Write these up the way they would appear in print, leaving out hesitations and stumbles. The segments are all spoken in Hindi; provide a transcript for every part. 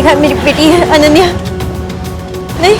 देखा मेरी बेटी है अनन्या? नहीं।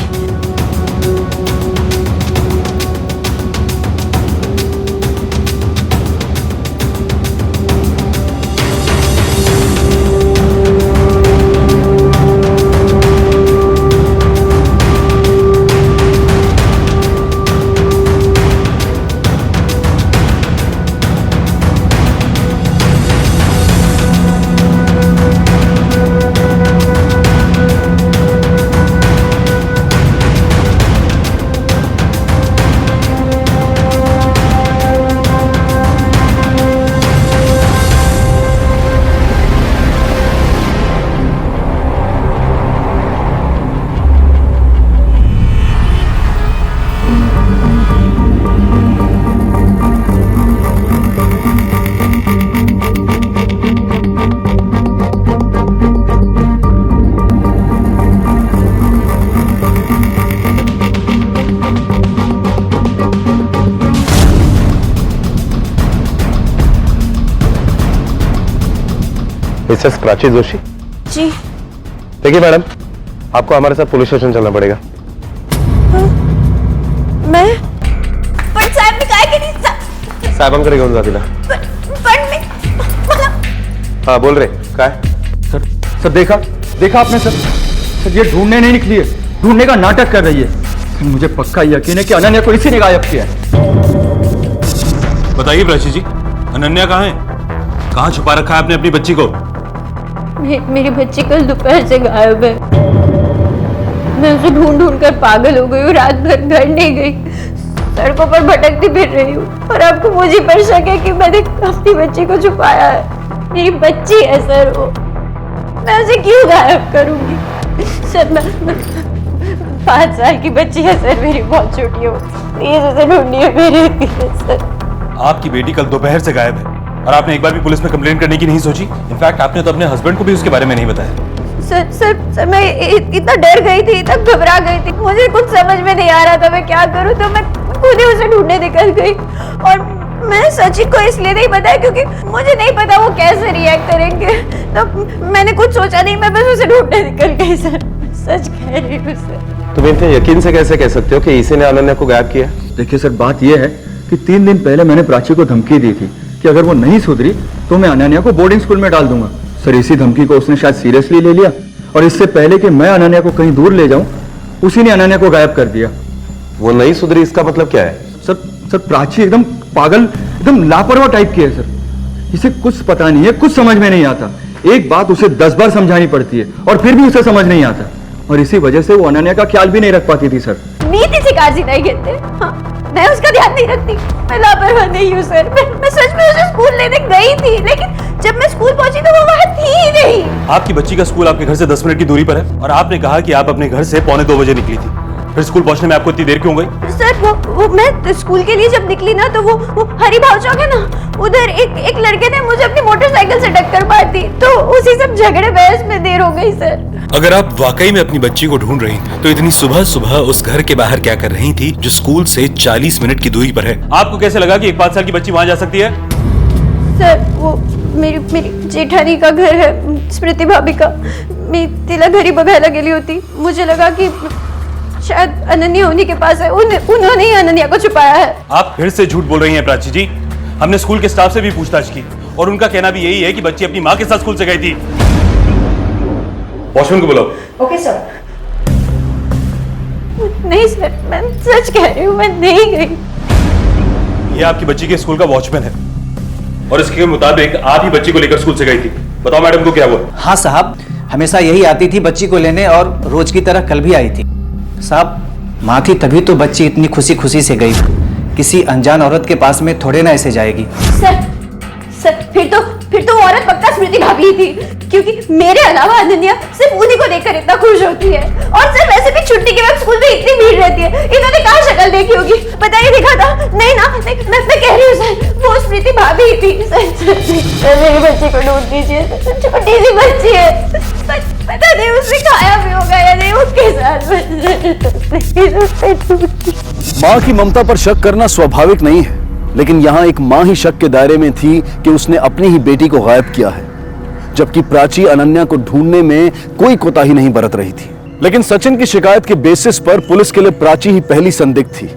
मिसेस प्राची जोशी जी। देखिए मैडम, आपको हमारे साथ पुलिस स्टेशन चलना पड़ेगा। मैं पण साहेब मी काय केली? साहेबांकडे घेऊन जा तिला। पण मी मला हाँ बोल रहे काय? सर देखा आपने सर ये ढूंढने नहीं निकली है, ढूंढने का नाटक कर रही है। मुझे पक्का यकीन है कि अनन्या को इसी ने गायब किया है। बताइए प्राची जी, अनन्या कहाँ है? कहाँ छुपा रखा है आपने अपनी बच्ची को? मेरी बच्ची कल दोपहर से गायब है। मैं उसे ढूंढ ढूंढ कर पागल हो गई हूँ, रात भर घर नहीं गई, सड़कों पर भटकती फिर रही हूँ। और आपको मुझे पर शक है कि मैंने अपनी बच्ची को छुपाया है। मेरी बच्ची है सर वो, मैं उसे क्यों गायब करूंगी? सर मैं 5 साल की बच्ची है सर, मेरी बहुत छोटी है वो, प्लीज उसे ढूंढिए मेरे लिए सर। आपकी बेटी कल दोपहर से गायब है और आपने एक बार भी पुलिस में कंप्लेंट करने की नहीं सोची? इनफैक्ट आपने तो अपने हस्बैंड को भी उसके बारे में नहीं बताया। सर मैं इतना डर गई थी, इतना घबरा गई थी, मुझे कुछ समझ में नहीं आ रहा था मैं क्या करूं, तो मैं खुद ही उसे ढूंढने निकल गई। और मैं सचिन को इसलिए नहीं बताया क्योंकि मुझे नहीं पता वो कैसे रिएक्ट करेंगे, तो मैंने कुछ सोचा नहीं, मैं बस उसे ढूंढने निकल गई सर, सच कह रही हूँ सर। तुम इतने यकीन से कैसे कह सकते हो कि इसी ने अनन्या को गायब किया? देखिए सर, बात यह है कि 3 दिन पहले मैंने प्राची को धमकी दी थी कि अगर वो नहीं सुधरी तो मैं अनन्या को बोर्डिंग स्कूल में डाल दूंगा। सर इसी धमकी को उसने शायद सीरियसली ले लिया और इससे पहले कि मैं अनन्या को कहीं दूर ले जाऊं, उसी ने अनन्या को गायब कर दिया। वो नहीं सुधरी इसका मतलब क्या है? सर प्राची एकदम पागल, एकदम लापरवाह टाइप की है सर। इसे कुछ पता नहीं है, कुछ समझ में नहीं आता। एक बात उसे 10 बार समझानी पड़ती है और फिर भी उसे समझ नहीं आता, और इसी वजह से वो अनन्या का ख्याल भी नहीं रख पाती थी सर। नीति से काजी नहीं कहते, हाँ, मैं उसका ध्यान नहीं रखती, मैं लापरवाह नहीं हूँ सर। मैं सच में उसे स्कूल लेने गई थी, लेकिन जब मैं स्कूल पहुंची तो वो वहाँ थी ही नहीं। आपकी बच्ची का स्कूल आपके घर से 10 मिनट की दूरी पर है और आपने कहा कि आप अपने घर से 1:45 बजे निकली थी। फिर स्कूल पहुंचने में आपको इतनी देर क्यों गई? सर वो मैं स्कूल के लिए जब निकली ना, तो वो हरी भाव चौक है ना, उधर एक लड़के ने मुझे अपनी मोटरसाइकिल से टक्कर मार दी, तो उसी सब झगड़े बहस में देर हो गई सर। अगर आप वाकई में अपनी बच्ची को ढूंढ रही तो इतनी सुबह सुबह उस घर के बाहर क्या कर रही थी जो स्कूल से 40 मिनट की दूरी पर है? आपको कैसे लगा कि एक 5 साल की बच्ची वहां जा सकती है? सर वो मेरी जेठानी का घर है, स्मृति भाभी का। मैं तिला घरी बघायला गेली होती, मुझे लगा कि शायद अनन्या उन्हीं के पास है, उन्होंने ही अनन्या को छुपाया है। आप फिर से झूठ बोल रही हैं प्राची जी। हमने स्कूल के स्टाफ से भी पूछताछ की और उनका कहना भी यही है कि बच्ची अपनी माँ के साथ स्कूल से गई थी। वॉशरूम को बुलाओ। Okay sir. नहीं सर, मैं सच कह रही हूँ, मैं नहीं गई। ये आपकी बच्ची के स्कूल का वॉचमैन है और इसके मुताबिक आप ही बच्ची को लेकर स्कूल से गई थी। बताओ मैडम को क्या हुआ? हाँ साहब, हमेशा यही आती थी बच्ची को लेने और रोज की तरह कल भी आई थी। साहब माँ थी तभी तो बच्ची इतनी खुशी खुशी से गई, किसी अनजान औरत के पास में थोड़े ना ऐसे जाएगी। सर फिर तो वो औरत पक्का स्मृति भाभी थी, क्योंकि मेरे अलावा अनन्या सिर्फ उन्हीं को देखकर इतना खुश होती है। और सर वैसे भी छुट्टी के वक्त स्कूल में इतनी भीड़ रहती है, इन्होंने कहाँ शक्ल देखी होगी? बताइए, दिखा था? नहीं ना, मैं कह रही हूँ सर, वो स्मृति भाभी थी। सर मेरी बच्ची को ढूंढ दीजिए, छोटी सी बच्ची है, पता नहीं उसने खाया भी होगा या नहीं उसके साथ। माँ की ममता पर शक करना स्वाभाविक नहीं है, लेकिन यहाँ एक माँ ही शक के दायरे में थी कि उसने अपनी ही बेटी को गायब किया है। जबकि प्राची अनन्या को ढूंढने में कोई कोताही नहीं बरत रही थी। लेकिन सचिन की शिकायत के बेसिस पर पुलिस के लिए प्राची ही पहली संदिग्ध थी।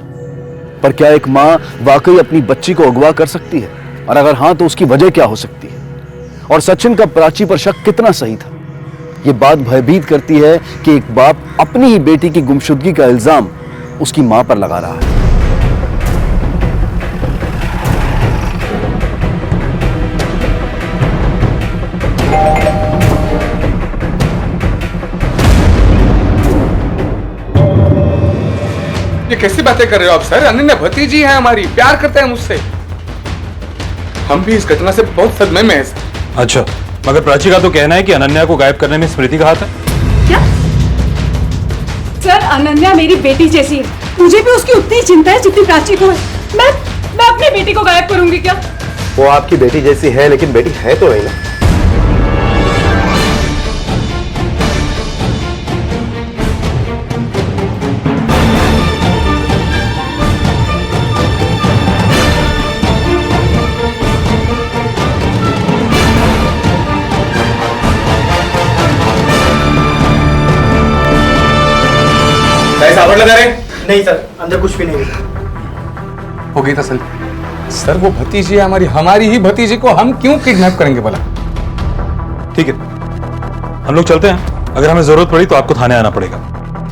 पर क्या एक मां वाकई अपनी बच्ची को अगवा कर सकती है, और अगर हां तो उसकी वजह क्या हो सकती है, और सचिन का प्राची पर शक कितना सही था? यह बात भयभीत करती है कि एक बाप अपनी ही बेटी की गुमशुदगी का इल्जाम उसकी मां पर लगा रहा है। ये कैसी बातें कर रहे हो आप सर? अनन्या भतीजी है हमारी, प्यार करते हैं मुझसे। हम भी इस घटना से बहुत सदमे में हैं सर। अच्छा, मगर प्राची का तो कहना है कि अनन्या को गायब करने में स्मृति का हाथ है। क्या? सर, अनन्या मेरी बेटी जैसी है, मुझे भी उसकी उतनी ही चिंता है जितनी प्राची को है। मैं अपनी बेटी को गायब करूंगी क्या? वो आपकी बेटी जैसी है, लेकिन बेटी है तो नहीं ना। सावर लगा रहे? नहीं सर, अंदर कुछ भी नहीं है। हो गई तसल्ली। सर वो भतीजी है हमारी ही भतीजी को हम क्यों किडनैप करेंगे भला? ठीक है, हम लोग चलते हैं। अगर हमें जरूरत पड़ी तो आपको थाने आना पड़ेगा।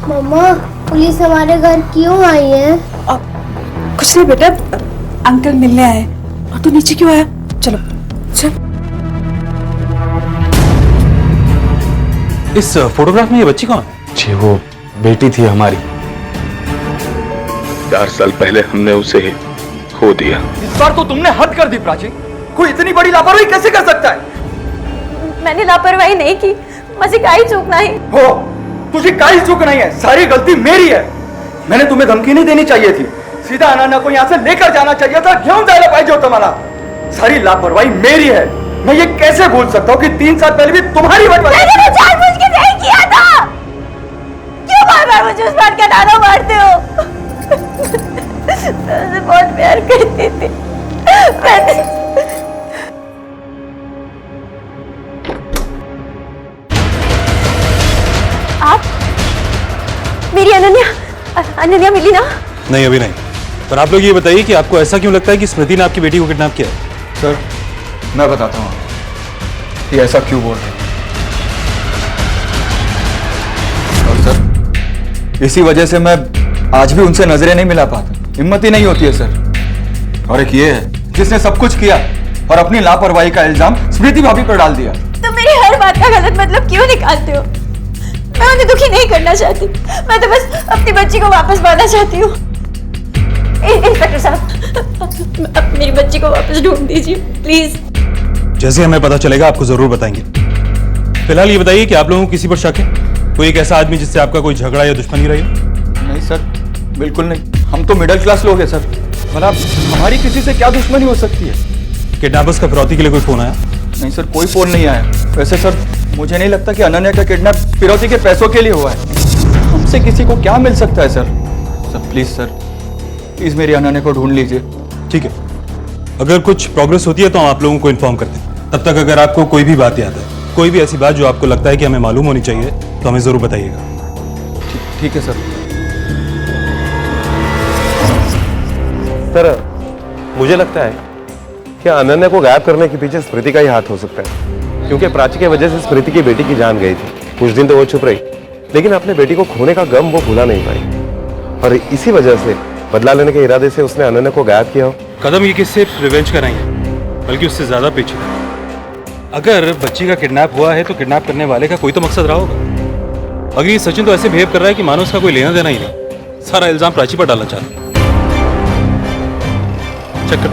मम्मा, पुलिस हमारे घर क्यों आई है? कुछ नहीं बेटा, अंकल मिलने आए। और तू नीचे क्यों आया? चलो चल। इस फोटोग्राफ में ये बच्ची कौन है? जी वो बेटी थी हमारी। 4 साल पहले हमने उसे खो दिया। इस बार तो तुमने हद कर दी प्राची। कोई इतनी बड़ी लापरवाही कैसे कर सकता है? मैंने लापरवाही नहीं की, मुझे काई चूक नहीं। हो, तुझे काई चूक नहीं है, सारी गलती मेरी है। मैंने तुम्हें धमकी नहीं देनी चाहिए थी, सीधा अनन्या को यहाँ से लेकर जाना चाहिए था। क्यों जायला पाई जो तुम्हारा? सारी लापरवाही मेरी है। मैं ये कैसे भूल सकता हूँ कि 3 साल पहले भी तुम्हारी वजह से। मैंने जानबूझ के नहीं किया था। क्यों बार-बार मुझे उस बात का ताना मारते हो? मैं उसे बहुत प्यार करती थी। आप मेरी अनन्या मिली ना? नहीं, अभी नहीं। पर आप लोग ये बताइए कि आपको ऐसा क्यों लगता है कि स्मृति ने आपकी बेटी को किडनैप किया है? सर, मैं बताता हूँ ये ऐसा क्यों बोल रहे हैं। और सर, इसी वजह से मैं आज भी उनसे नजरें नहीं मिला पाता। हिम्मत ही नहीं होती है सर। और एक ये है जिसने सब कुछ किया और अपनी लापरवाही का इल्जाम स्मृति भाभी पर डाल दिया। तुम मेरी हर बात का गलत मतलब क्यों निकालते हो? मैं उन्हें दुखी नहीं करना चाहती, मैं तो बस अपनी बच्ची को वापस पाना चाहती हूँ। इंस्पेक्टर साहब, मेरी बच्ची को वापस ढूंढ दीजिए प्लीज। जैसे हमें पता चलेगा आपको जरूर बताएंगे। फिलहाल ये बताइए कि आप लोगों को किसी पर शक है? कोई एक ऐसा आदमी जिससे आपका कोई झगड़ा या दुश्मनी रही? नहीं सर, बिल्कुल नहीं। हम तो मिडिल क्लास लोग हैं सर। मतलब हमारी किसी से क्या दुश्मनी हो सकती है? किडनैपर्स का फिरौती के लिए कोई फोन आया? नहीं सर, कोई फोन नहीं आया। वैसे सर, मुझे नहीं लगता कि अनन्या का किडनैप फिरौती के पैसों के लिए हुआ है। हमसे किसी को क्या मिल सकता है sir? Sir please sir, please मेरी अनन्या को ढूंढ लीजिए। ठीक है, अगर कुछ प्रोग्रेस होती है तो हम आप लोगों को इन्फॉर्म करते हैं। तब तक अगर आपको कोई भी बात याद है, कोई भी ऐसी बात जो आपको लगता है कि हमें मालूम होनी चाहिए, तो हमें जरूर बताइएगा। ठीक है सर। सर, मुझे लगता है कि अनन्या को गायब करने के पीछे स्मृति का ही हाथ हो सकता है, क्योंकि प्राची की वजह से स्मृति की बेटी की जान गई थी। कुछ दिन तो वो चुप रही, लेकिन अपने बेटी को खोने का गम वो भुला नहीं पाई, और इसी वजह से बदला लेने के इरादे से उसने अनन्या को गायब किया हो। कदम ये किस सिर्फ रिवेंज का नहीं है, बल्कि उससे ज्यादा पेचीदा। अगर बच्ची का किडनैप हुआ है तो किडनैप करने वाले का कोई तो मकसद रहा होगा। अगर ये सचिन तो ऐसे बिहेव कर रहा है कि मानो उसका कोई लेना देना ही नहीं, सारा इल्जाम प्राची पर डालना चाहता है। चेक कर।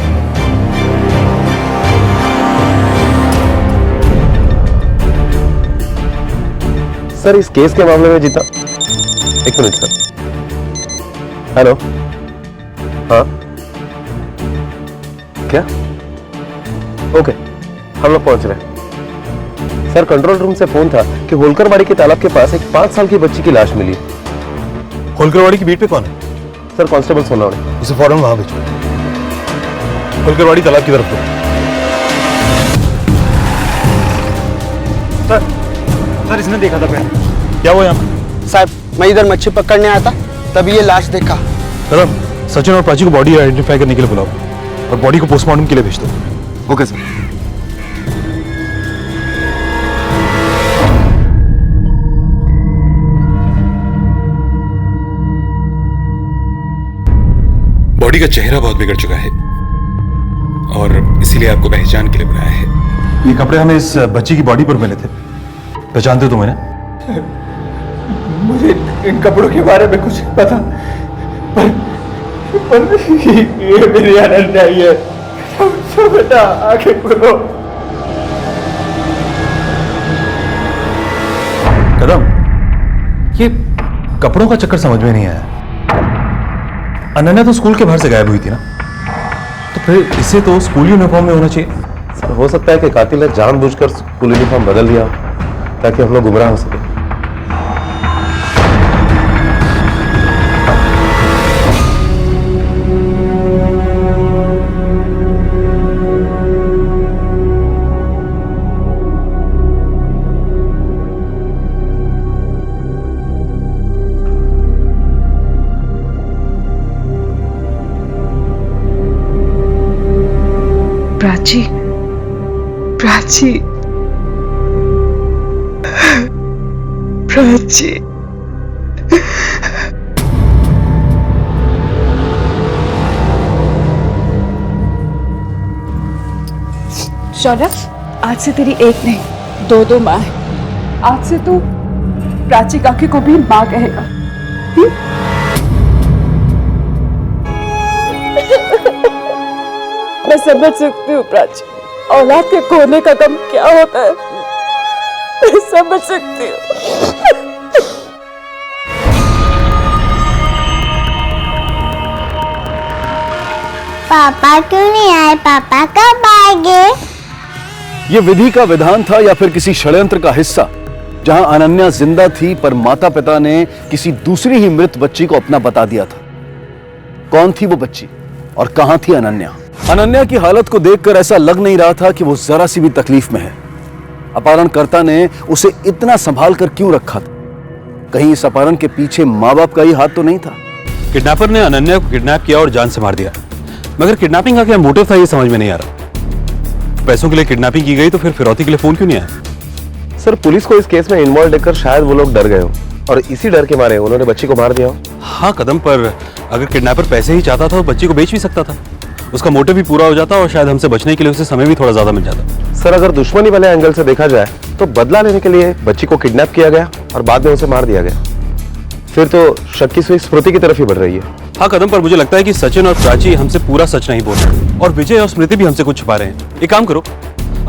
सर, इस केस के मामले में जितना, एक मिनट सर। हेलो, हाँ क्या? ओके, हम लोग पहुंच रहे हैं। सर, कंट्रोल रूम से फोन था कि होलकरवाड़ी के तालाब के पास एक 5 साल की बच्ची की लाश मिली। होलकरवाड़ी की बीट पे कौन है? Sir, constable Sonawade. उसे फौरन वहां भेजो, होलकरवाड़ी तालाब की तरफ। सर इसने देखा था पहले। क्या हुआ यहाँ पे? साहब मैं इधर मच्छी पकड़ने आया था, तभी ये लाश देखा। कदम, सचिन और प्राची को बॉडी आइडेंटिफाई करने के लिए बुलाओ और बॉडी को पोस्टमार्टम के लिए भेज दो। Okay sir. बॉडी का चेहरा बहुत बिगड़ चुका है और इसीलिए आपको पहचान के लिए बुलाया है। ये कपड़े हमें इस बच्ची की बॉडी पर मिले थे, पहचानते हो तुम इन्हें? मुझे इन कपड़ों के बारे में कुछ पता, पर ये मेरी अनन्या ही है। तो बेटा आंखें खोलो। कदम, ये कपड़ों का चक्कर समझ में नहीं आया। अनन्या तो स्कूल के बाहर से गायब हुई थी ना, तो फिर इसे तो स्कूल यूनिफॉर्म में होना चाहिए। सर हो सकता है कि कातिल ने जानबूझकर स्कूल यूनिफॉर्म बदल दिया ताकि हम लोग गुमराह हो सके। प्राची, प्राची, प्राची। शौर्य, आज से तेरी एक नहीं दो माँ है। आज से तू प्राची काकी को भी माँ कहेगा। मैं समझ सकती हूँ प्राची, औलाद के खोने का गम क्या होता है। मैं समझ सकती हूँ। पापा क्यों नहीं आए? पापा कब आएंगे? ये विधि का विधान था या फिर किसी षड्यंत्र का हिस्सा, जहां अनन्या जिंदा थी पर माता पिता ने किसी दूसरी ही मृत बच्ची को अपना बता दिया था। कौन थी वो बच्ची और कहां थी अनन्या? अनन्या की हालत को देखकर ऐसा लग नहीं रहा था कि वो जरा सी भी तकलीफ में है। अपहरणकर्ता ने उसे इतना संभाल कर क्यों रखा था? कहीं इस अपहरण के पीछे माँ बाप का ही हाथ तो नहीं था? किडनैपर ने अनन्या को किडनैप किया और जान से मार दिया, मगर किडनैपिंग का क्या मोटिव था ये समझ में नहीं आ रहा। पैसों के लिए किडनैपिंग की गई तो फिर फिरौती के लिए फोन क्यों नहीं आया? सर पुलिस को इस केस में इन्वॉल्व देखकर शायद वो लोग डर गए हो और इसी डर के मारे उन्होंने बच्ची को मार दिया हो। हाँ कदम, पर अगर किडनैपर पैसे ही चाहता था तो बच्ची को बेच भी सकता था। उसका मोटिव भी पूरा हो जाता और शायद हमसे बचने के लिए उसे समय भी थोड़ा ज्यादा मिल जाता। सर अगर दुश्मनी वाले एंगल से देखा जाए तो बदला लेने के लिए बच्ची को किडनैप किया गया और बाद में उसे मार दिया गया। फिर तो शक की सुई स्मृति की तरफ ही बढ़ रही है। हाँ कदम, पर मुझे लगता है कि सचिन और प्राची हमसे पूरा सच नहीं बोल रहे और विजय और स्मृति भी हमसे कुछ छुपा रहे हैं। एक काम करो,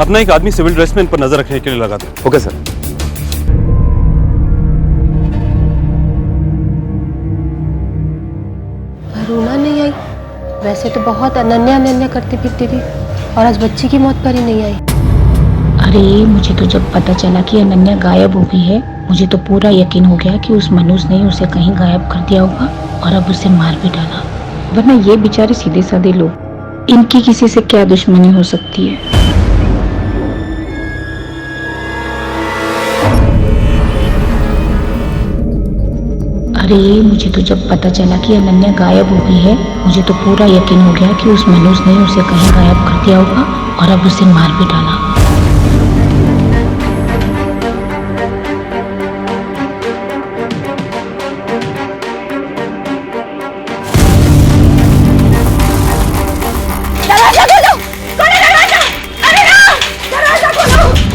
अपना एक आदमी सिविल ड्रेस में इन पर नजर रखने के लिए लगा दो। Okay sir. अरुणा नहीं आई? वैसे तो बहुत अनन्या अनन्या करती फिरती थी और आज बच्ची की मौत पर ही नहीं आई। अरे मुझे तो जब पता चला कि अनन्या गायब हो गई है, मुझे तो पूरा यकीन हो गया कि उस मनुष्य ने उसे कहीं गायब कर दिया होगा और अब उसे मार भी डाला। वरना ये बेचारे सीधे साधे लोग, इनकी किसी से क्या दुश्मनी हो सकती है? अरे मुझे तो जब पता चला कि अनन्या गायब हो गई है, मुझे तो पूरा यकीन हो गया कि उस मनुष्य ने उसे कहीं गायब कर दिया होगा और अब उसे मार भी डाला।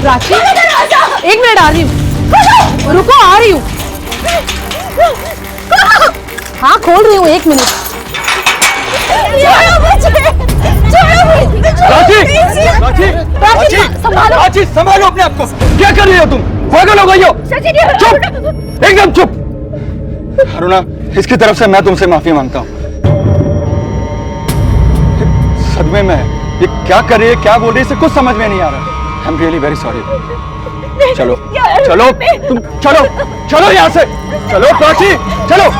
प्राची, एक मिनट आ रही हूँ। रुको, आ रही हूँ। हाँ खोल रही हूँ, एक मिनट। प्राची संभालो अपने आप को। क्या कर रही हो तुम? पागल हो गई हो? चुप, एकदम चुप। अरुणा, इसकी तरफ से मैं तुमसे माफी मांगता हूँ। सदमे में है। ये क्या कर रही है, क्या बोल रही है, इसे कुछ समझ में नहीं आ रहा। I am really very sorry. चलो चलो तुम चलो चलो यहाँ से, चलो प्राची चलो।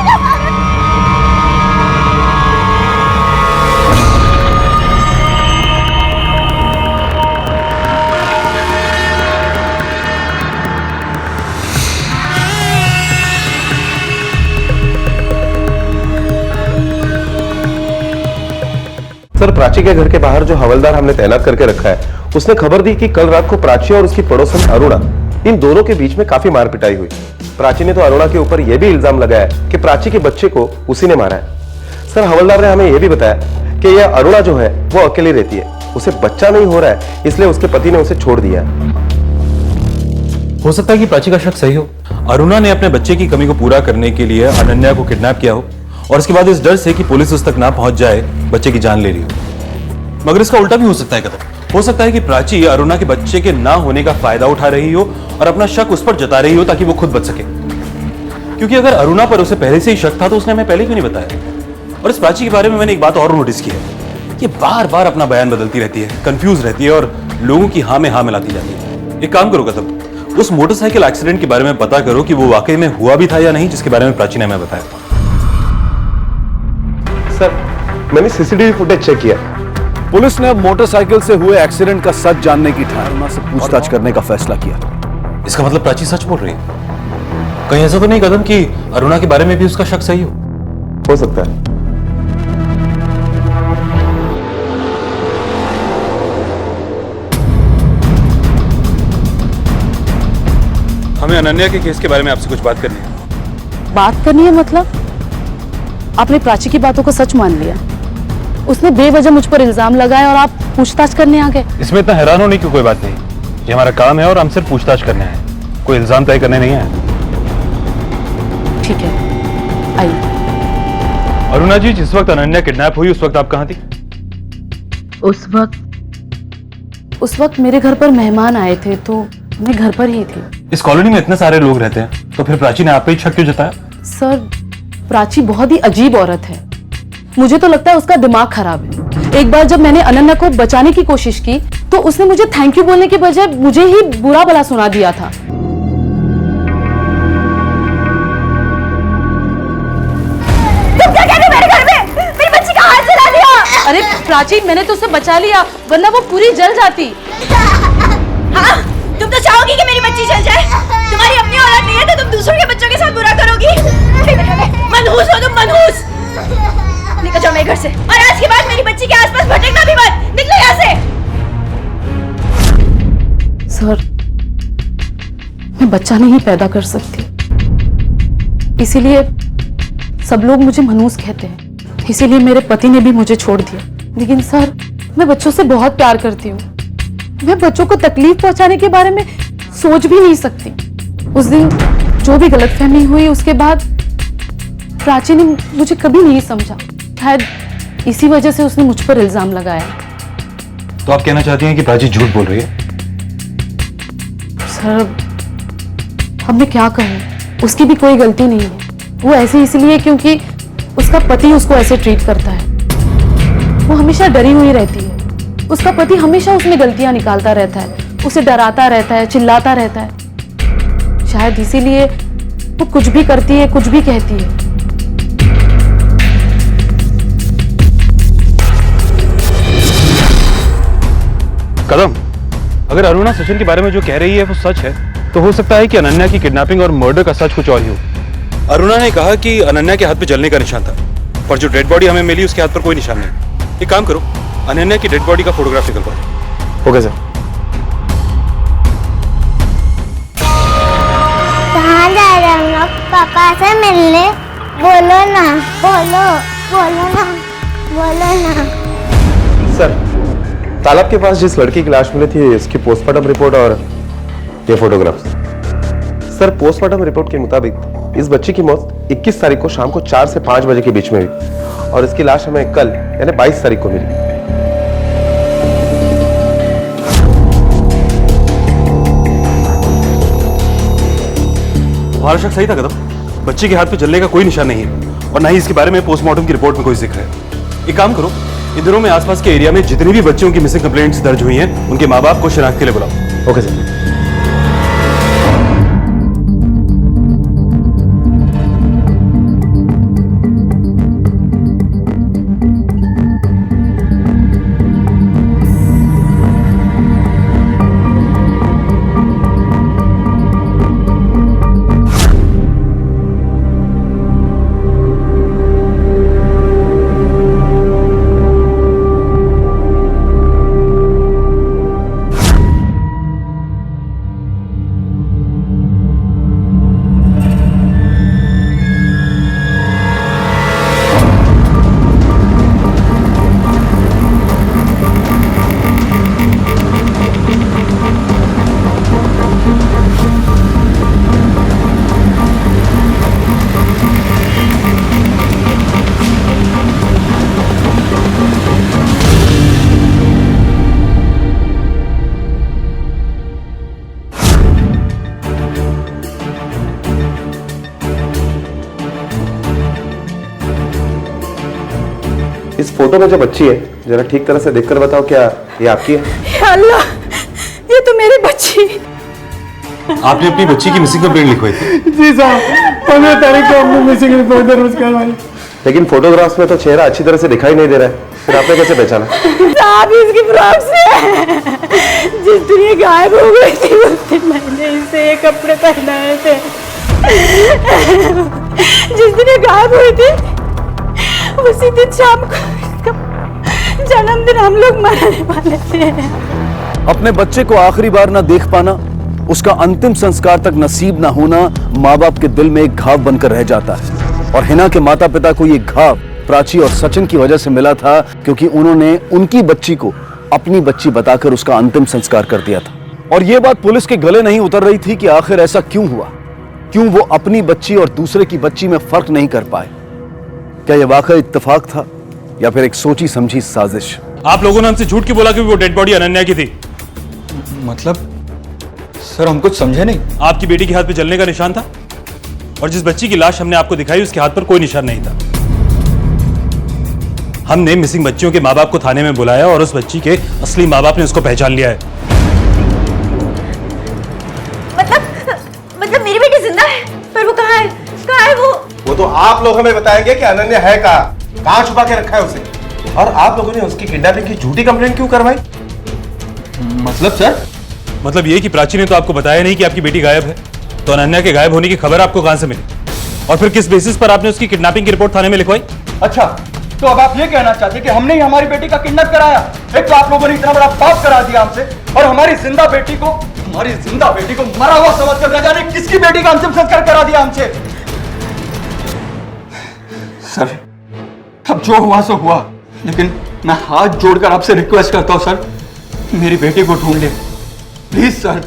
सर, प्राची के घर के बाहर जो हवलदार हमने तैनात करके रखा है, उसने खबर दी कि कल रात को प्राची और उसकी पड़ोसन अरुणा, इन दोनों के बीच में काफी मार पिटाई हुई। प्राची ने तो अरुणा के ऊपर यह भी इल्जाम लगाया कि प्राची के बच्चे को उसी ने मारा है। सर, हवलदार ने हमें यह भी बताया कि यह अरुणा जो है वो अकेली रहती है, उसे बच्चा नहीं हो रहा है, इसलिए उसके पति ने उसे छोड़ दिया। हो सकता है कि प्राची का शक सही हो। अरुणा ने अपने बच्चे की कमी को पूरा करने के लिए अनन्या को किडनैप किया हो और इसके बाद इस डर से कि पुलिस उस तक ना पहुंच जाए बच्चे की जान ले रही हो। मगर इसका उल्टा भी हो सकता है कदम। हो सकता है कि प्राची अरुणा के बच्चे के ना होने का फायदा उठा रही हो और अपना शक उस पर जता रही हो ताकि वो खुद बच सके। क्योंकि अगर अरुणा पर उसे पहले से ही शक था तो उसने हमें पहले क्यों नहीं बताया। और इस प्राची के बारे में मैंने एक बात और नोटिस की है कि बार बार अपना बयान बदलती रहती है, कंफ्यूज रहती है और लोगों की हाँ में हाँ मिलाती जाती है। एक काम करो कदम, उस मोटरसाइकिल एक्सीडेंट के बारे में पता करो कि वो वाकई में हुआ भी था या नहीं, जिसके बारे में प्राची ने हमें बताया। सर, मैंने सीसीटीवी फुटेज चेक किया। पुलिस ने अब मोटरसाइकिल से हुए एक्सीडेंट का सच जानने की ठान से पूछताछ करने का फैसला किया। इसका मतलब प्राची सच बोल रही है। कहीं ऐसा तो नहीं कदम कि अरुणा के बारे में भी उसका शक सही हो सकता है। हमें अनन्या के केस के बारे में आपसे कुछ बात करनी है। बात करनी है मतलब? आपने प्राची की बातों को सच मान लिया? उसने बेवजह मुझ पर इल्जाम लगाए और आप पूछताछ करने आ गए? इसमें इतना हैरान होने की कोई बात नहीं। ये हमारा काम है और हम सिर्फ पूछताछ करने आए, कोई इल्जाम तय करने नहीं आए। ठीक है, आइए। अरुणा जी, जिस वक्त अनन्या किडनैप हुई उस वक्त आप कहाँ थी? उस वक्त मेरे घर पर मेहमान आए थे तो मैं घर पर ही थी। इस कॉलोनी में इतने सारे लोग रहते हैं तो फिर प्राची ने आप पे ही शक क्यों जताया? सर, प्राची बहुत ही अजीब औरत है। मुझे तो लगता है उसका दिमाग खराब है। एक बार जब मैंने अनन्या को बचाने की कोशिश की तो उसने मुझे थैंक यू बोलने के बजाय मुझे ही बुरा भला सुना दिया था। तुम क्या कह रहे हो मेरे घर में? मेरी बच्ची का हाथ जला दिया। अरे प्राची, मैंने तो उसे बचा लिया, वरना वो पूरी जल जाती। हाँ, तुम तो चाहोगी कि मेरी बच्ची जल जाए। तुम्हारी अपनी औलाद नहीं है तो तुम दूसरों के बच्चों के साथ बुरा करोगी। मनहूस हो तुम, मनहूस। निकल जाओ मेरे घर से और आज के बाद मेरी बच्ची के आसपास भटकना भी मत। निकलो यहाँ से। सर, मैं बच्चा नहीं पैदा कर सकती, इसीलिए सब लोग मुझे मनहूस कहते हैं। इसीलिए मेरे पति ने भी मुझे छोड़ दिया। लेकिन सर, मैं बच्चों से बहुत प्यार करती हूँ। मैं बच्चों को तकलीफ पहुंचाने के बारे में सोच भी नहीं सकती। उस दिन जो भी गलतफहमी हुई उसके बाद प्राची ने मुझे कभी नहीं समझा। शायद इसी वजह से उसने मुझ पर इल्जाम लगाया। तो आप कहना चाहती हैं कि प्राची झूठ बोल रही है? सर, अब मैं क्या कहूँ, उसकी भी कोई गलती नहीं है। वो ऐसे इसलिए क्योंकि उसका पति उसको ऐसे ट्रीट करता है। वो हमेशा डरी हुई रहती है। उसका पति हमेशा उसमें गलतियां निकालता रहता है, उसे डराता रहता है, चिल्लाता रहता है। शायद इसीलिए वो कुछ भी करती है, कुछ भी कहती है। कदम, अगर अरुणा सचिन के बारे में जो कह रही है वो सच है तो हो सकता है कि अनन्या की किडनैपिंग और मर्डर का सच कुछ और ही हो। अरुणा ने कहा कि अनन्या के हाथ पे जलने का निशान था, पर जो डेड बॉडी हमें मिली उसके हाथ पर कोई निशान नहीं। एक काम करो, अनन्या की डेड बॉडी का फोटोग्राफ निकलवाओ। Okay sir. कहाँ जा रहे हम लोग? पापा से मिलने। बोलो ना, बोलो ना। सर, तालाब के पास जिस लड़की की लाश मिली थी उसकी पोस्टमार्टम रिपोर्ट और ये फोटोग्राफ्स। सर, पोस्टमार्टम रिपोर्ट के मुताबिक इस बच्ची की मौत 21 तारीख को शाम को 4 से 5 बजे के बीच में हुई और इसकी लाश हमें कल यानी 22 तारीख को मिली। तुम्हारा शक सही था कदम। बच्चे के हाथ पे जलने का कोई निशान नहीं है और ना ही इसके बारे में पोस्टमार्टम की रिपोर्ट में कोई जिक्र है। एक काम करो, इन दिनों में आसपास के एरिया में जितनी भी बच्चों की मिसिंग कंप्लेंट्स दर्ज हुई हैं उनके माँ बाप को शिनाख्त के लिए बुलाओ। Okay sir. फोटो में जो बच्ची है जरा ठीक तरह से देखकर बताओ, क्या ये आपकी है? या अल्लाह, ये तो मेरी बच्ची। आपने अपनी बच्ची की मिसिंग कंप्लेंट लिखवाई थी? जी साहब, 15 तारीख को हमने मिसिंग रिपोर्ट दर्ज करवाई। लेकिन फोटोग्राफ्स में तो चेहरा अच्छी तरह से दिखाई नहीं दे रहा है, फिर आपने कैसे पहचाना? साहब इसकी फ्रॉक से जिस दिन ये गायब हो गई थी उस दिन मैंने इसे ये कपड़े पहनाए थे। जिस दिन ये गायब हुई थी उसी दिन शाम को इसका जन्मदिन हम लोग मनाने वाले थे। अपने बच्चे को आखिरी बार ना देख पाना, उसका अंतिम संस्कार तक नसीब ना होना माँ बाप के दिल में एक घाव बनकर रह जाता है। और हिना के माता पिता को ये घाव प्राची और सचिन की वजह से मिला था, क्योंकि उन्होंने उनकी बच्ची को अपनी बच्ची बताकर उसका अंतिम संस्कार कर दिया था। और यह बात पुलिस के गले नहीं उतर रही थी कि आखिर ऐसा क्यों हुआ, क्यों वो अपनी बच्ची और दूसरे की बच्ची में फर्क नहीं कर पाए। क्या यह वाकई इत्तेफाक था या फिर एक सोची समझी साजिश? आप लोगों ने हमसे झूठ क्यों बोला कि वो डेड बॉडी अनन्या की थी? मतलब सर हम कुछ समझे नहीं। आपकी बेटी के हाथ पे जलने का निशान था और जिस बच्ची की लाश हमने आपको दिखाई उसके हाथ पर कोई निशान नहीं था। हमने मिसिंग बच्चियों के माँ बाप को थाने में बुलाया और उस बच्ची के असली माँ बाप ने उसको पहचान लिया है। मतलब मेरी बेटी जिंदा है, पर वो कहाँ है? कहाँ है वो? वो तो आप लोग हमें बताएंगे कि अनन्या है कहाँ छुपा के रखा है उसे। और आप लोगों ने उसकी किडनैपिंग की झूठी कंप्लेंट क्यों करवाई? मतलब सर? मतलब ये कि प्राची ने तो आपको बताया नहीं कि आपकी बेटी गायब है, तो अनन्या के गायब होने की खबर आपको कहां से मिली? और फिर किस बेसिस पर आपने उसकी किडनैपिंग की रिपोर्ट थाने में लिखवाई? अच्छा, तो अब आप ये कहना चाहते हैं कि हमने ही हमारी बेटी का किडनैप कराया? एक तो आप लोगों ने इतना बड़ा पाप करा दिया हमसे, और हमारी जिंदा बेटी को मरा हुआ समझकर न जाने किसकी बेटी का अंतिम संस्कार करा दिया हमसे। सर, अब जो हुआ सो हुआ, लेकिन मैं हाथ जोड़कर आपसे रिक्वेस्ट करता हूं सर, मेरी बेटी को ढूंढ ले प्लीज सर।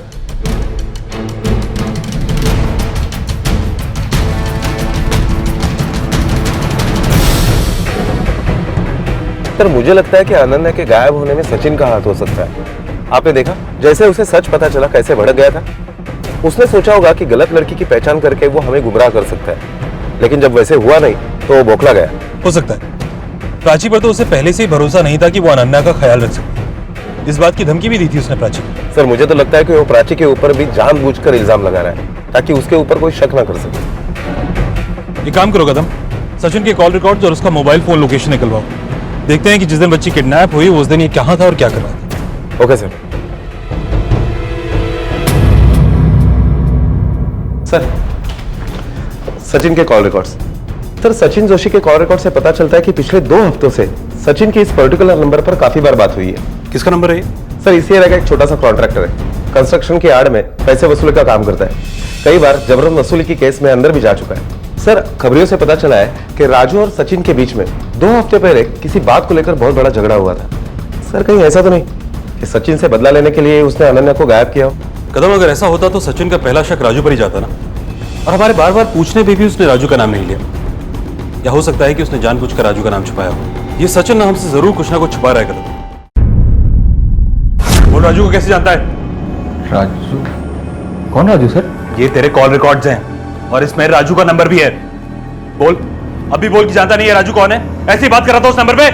सर मुझे लगता है कि अनन्या के गायब होने में सचिन का हाथ हो सकता है। आपने देखा जैसे उसे सच पता चला कैसे भड़क गया था। उसने सोचा होगा कि गलत लड़की की पहचान करके वो हमें गुमराह कर सकता है, लेकिन जब वैसे हुआ नहीं तो वो बौखला गया। हो सकता है प्राची पर तो उसे पहले से ही भरोसा नहीं था कि वो अनन्या का ख्याल रख सकती। इस बात की धमकी भी दी थी उसने प्राची को। सर मुझे तो लगता है कि वो प्राची के ऊपर भी जानबूझकर इल्जाम लगा रहा है ताकि उसके ऊपर कोई शक ना कर सके। एक काम करो कदम, सचिन के कॉल रिकॉर्ड्स और उसका मोबाइल फोन लोकेशन निकलवाओ। देखते हैं कि जिस दिन बच्ची किडनैप हुई उस दिन ये कहां था और क्या कर रहा था। Okay sir. सर सचिन के call records. Sir Sachin Joshi के कॉल रिकॉर्ड से पता चलता है कि पिछले 2 हफ्तों से सचिन की इस पर्टिकुलर नंबर पर काफी बार बात हुई है। किसका नंबर है ये? सर इसी एरिया का एक छोटा सा कॉन्ट्रैक्टर है, कंस्ट्रक्शन की आड़ में पैसे वसूली का काम करता है। कई बार जबरन वसूली की केस में अंदर भी जा चुका है। सर खबरों से पता चला है कि राजू और सचिन के बीच में 2 हफ्ते पहले किसी बात को लेकर बहुत बड़ा झगड़ा हुआ था। सर कहीं ऐसा तो नहीं कि सचिन से बदला लेने के लिए उसने अनन्या को गायब किया हो? कदम अगर ऐसा होता तो सचिन का पहला शक राजू पर ही जाता ना, और हमारे बार बार पूछने पे भी उसने राजू का नाम नहीं लिया। या हो सकता है कि उसने जानबूझकर राजू का नाम छुपाया हो। ये सचिन ना हमसे जरूर कुछ ना कुछ छुपा रहा है। कदम वो राजू को कैसे जानता है? राजू? कौन राजू सर? ये तेरे कॉल रिकॉर्ड्स हैं और इसमें राजू का नंबर भी है। बोल, अभी बोल कि जानता नहीं है राजू कौन है? ऐसी बात कर रहा था उस नंबर पे।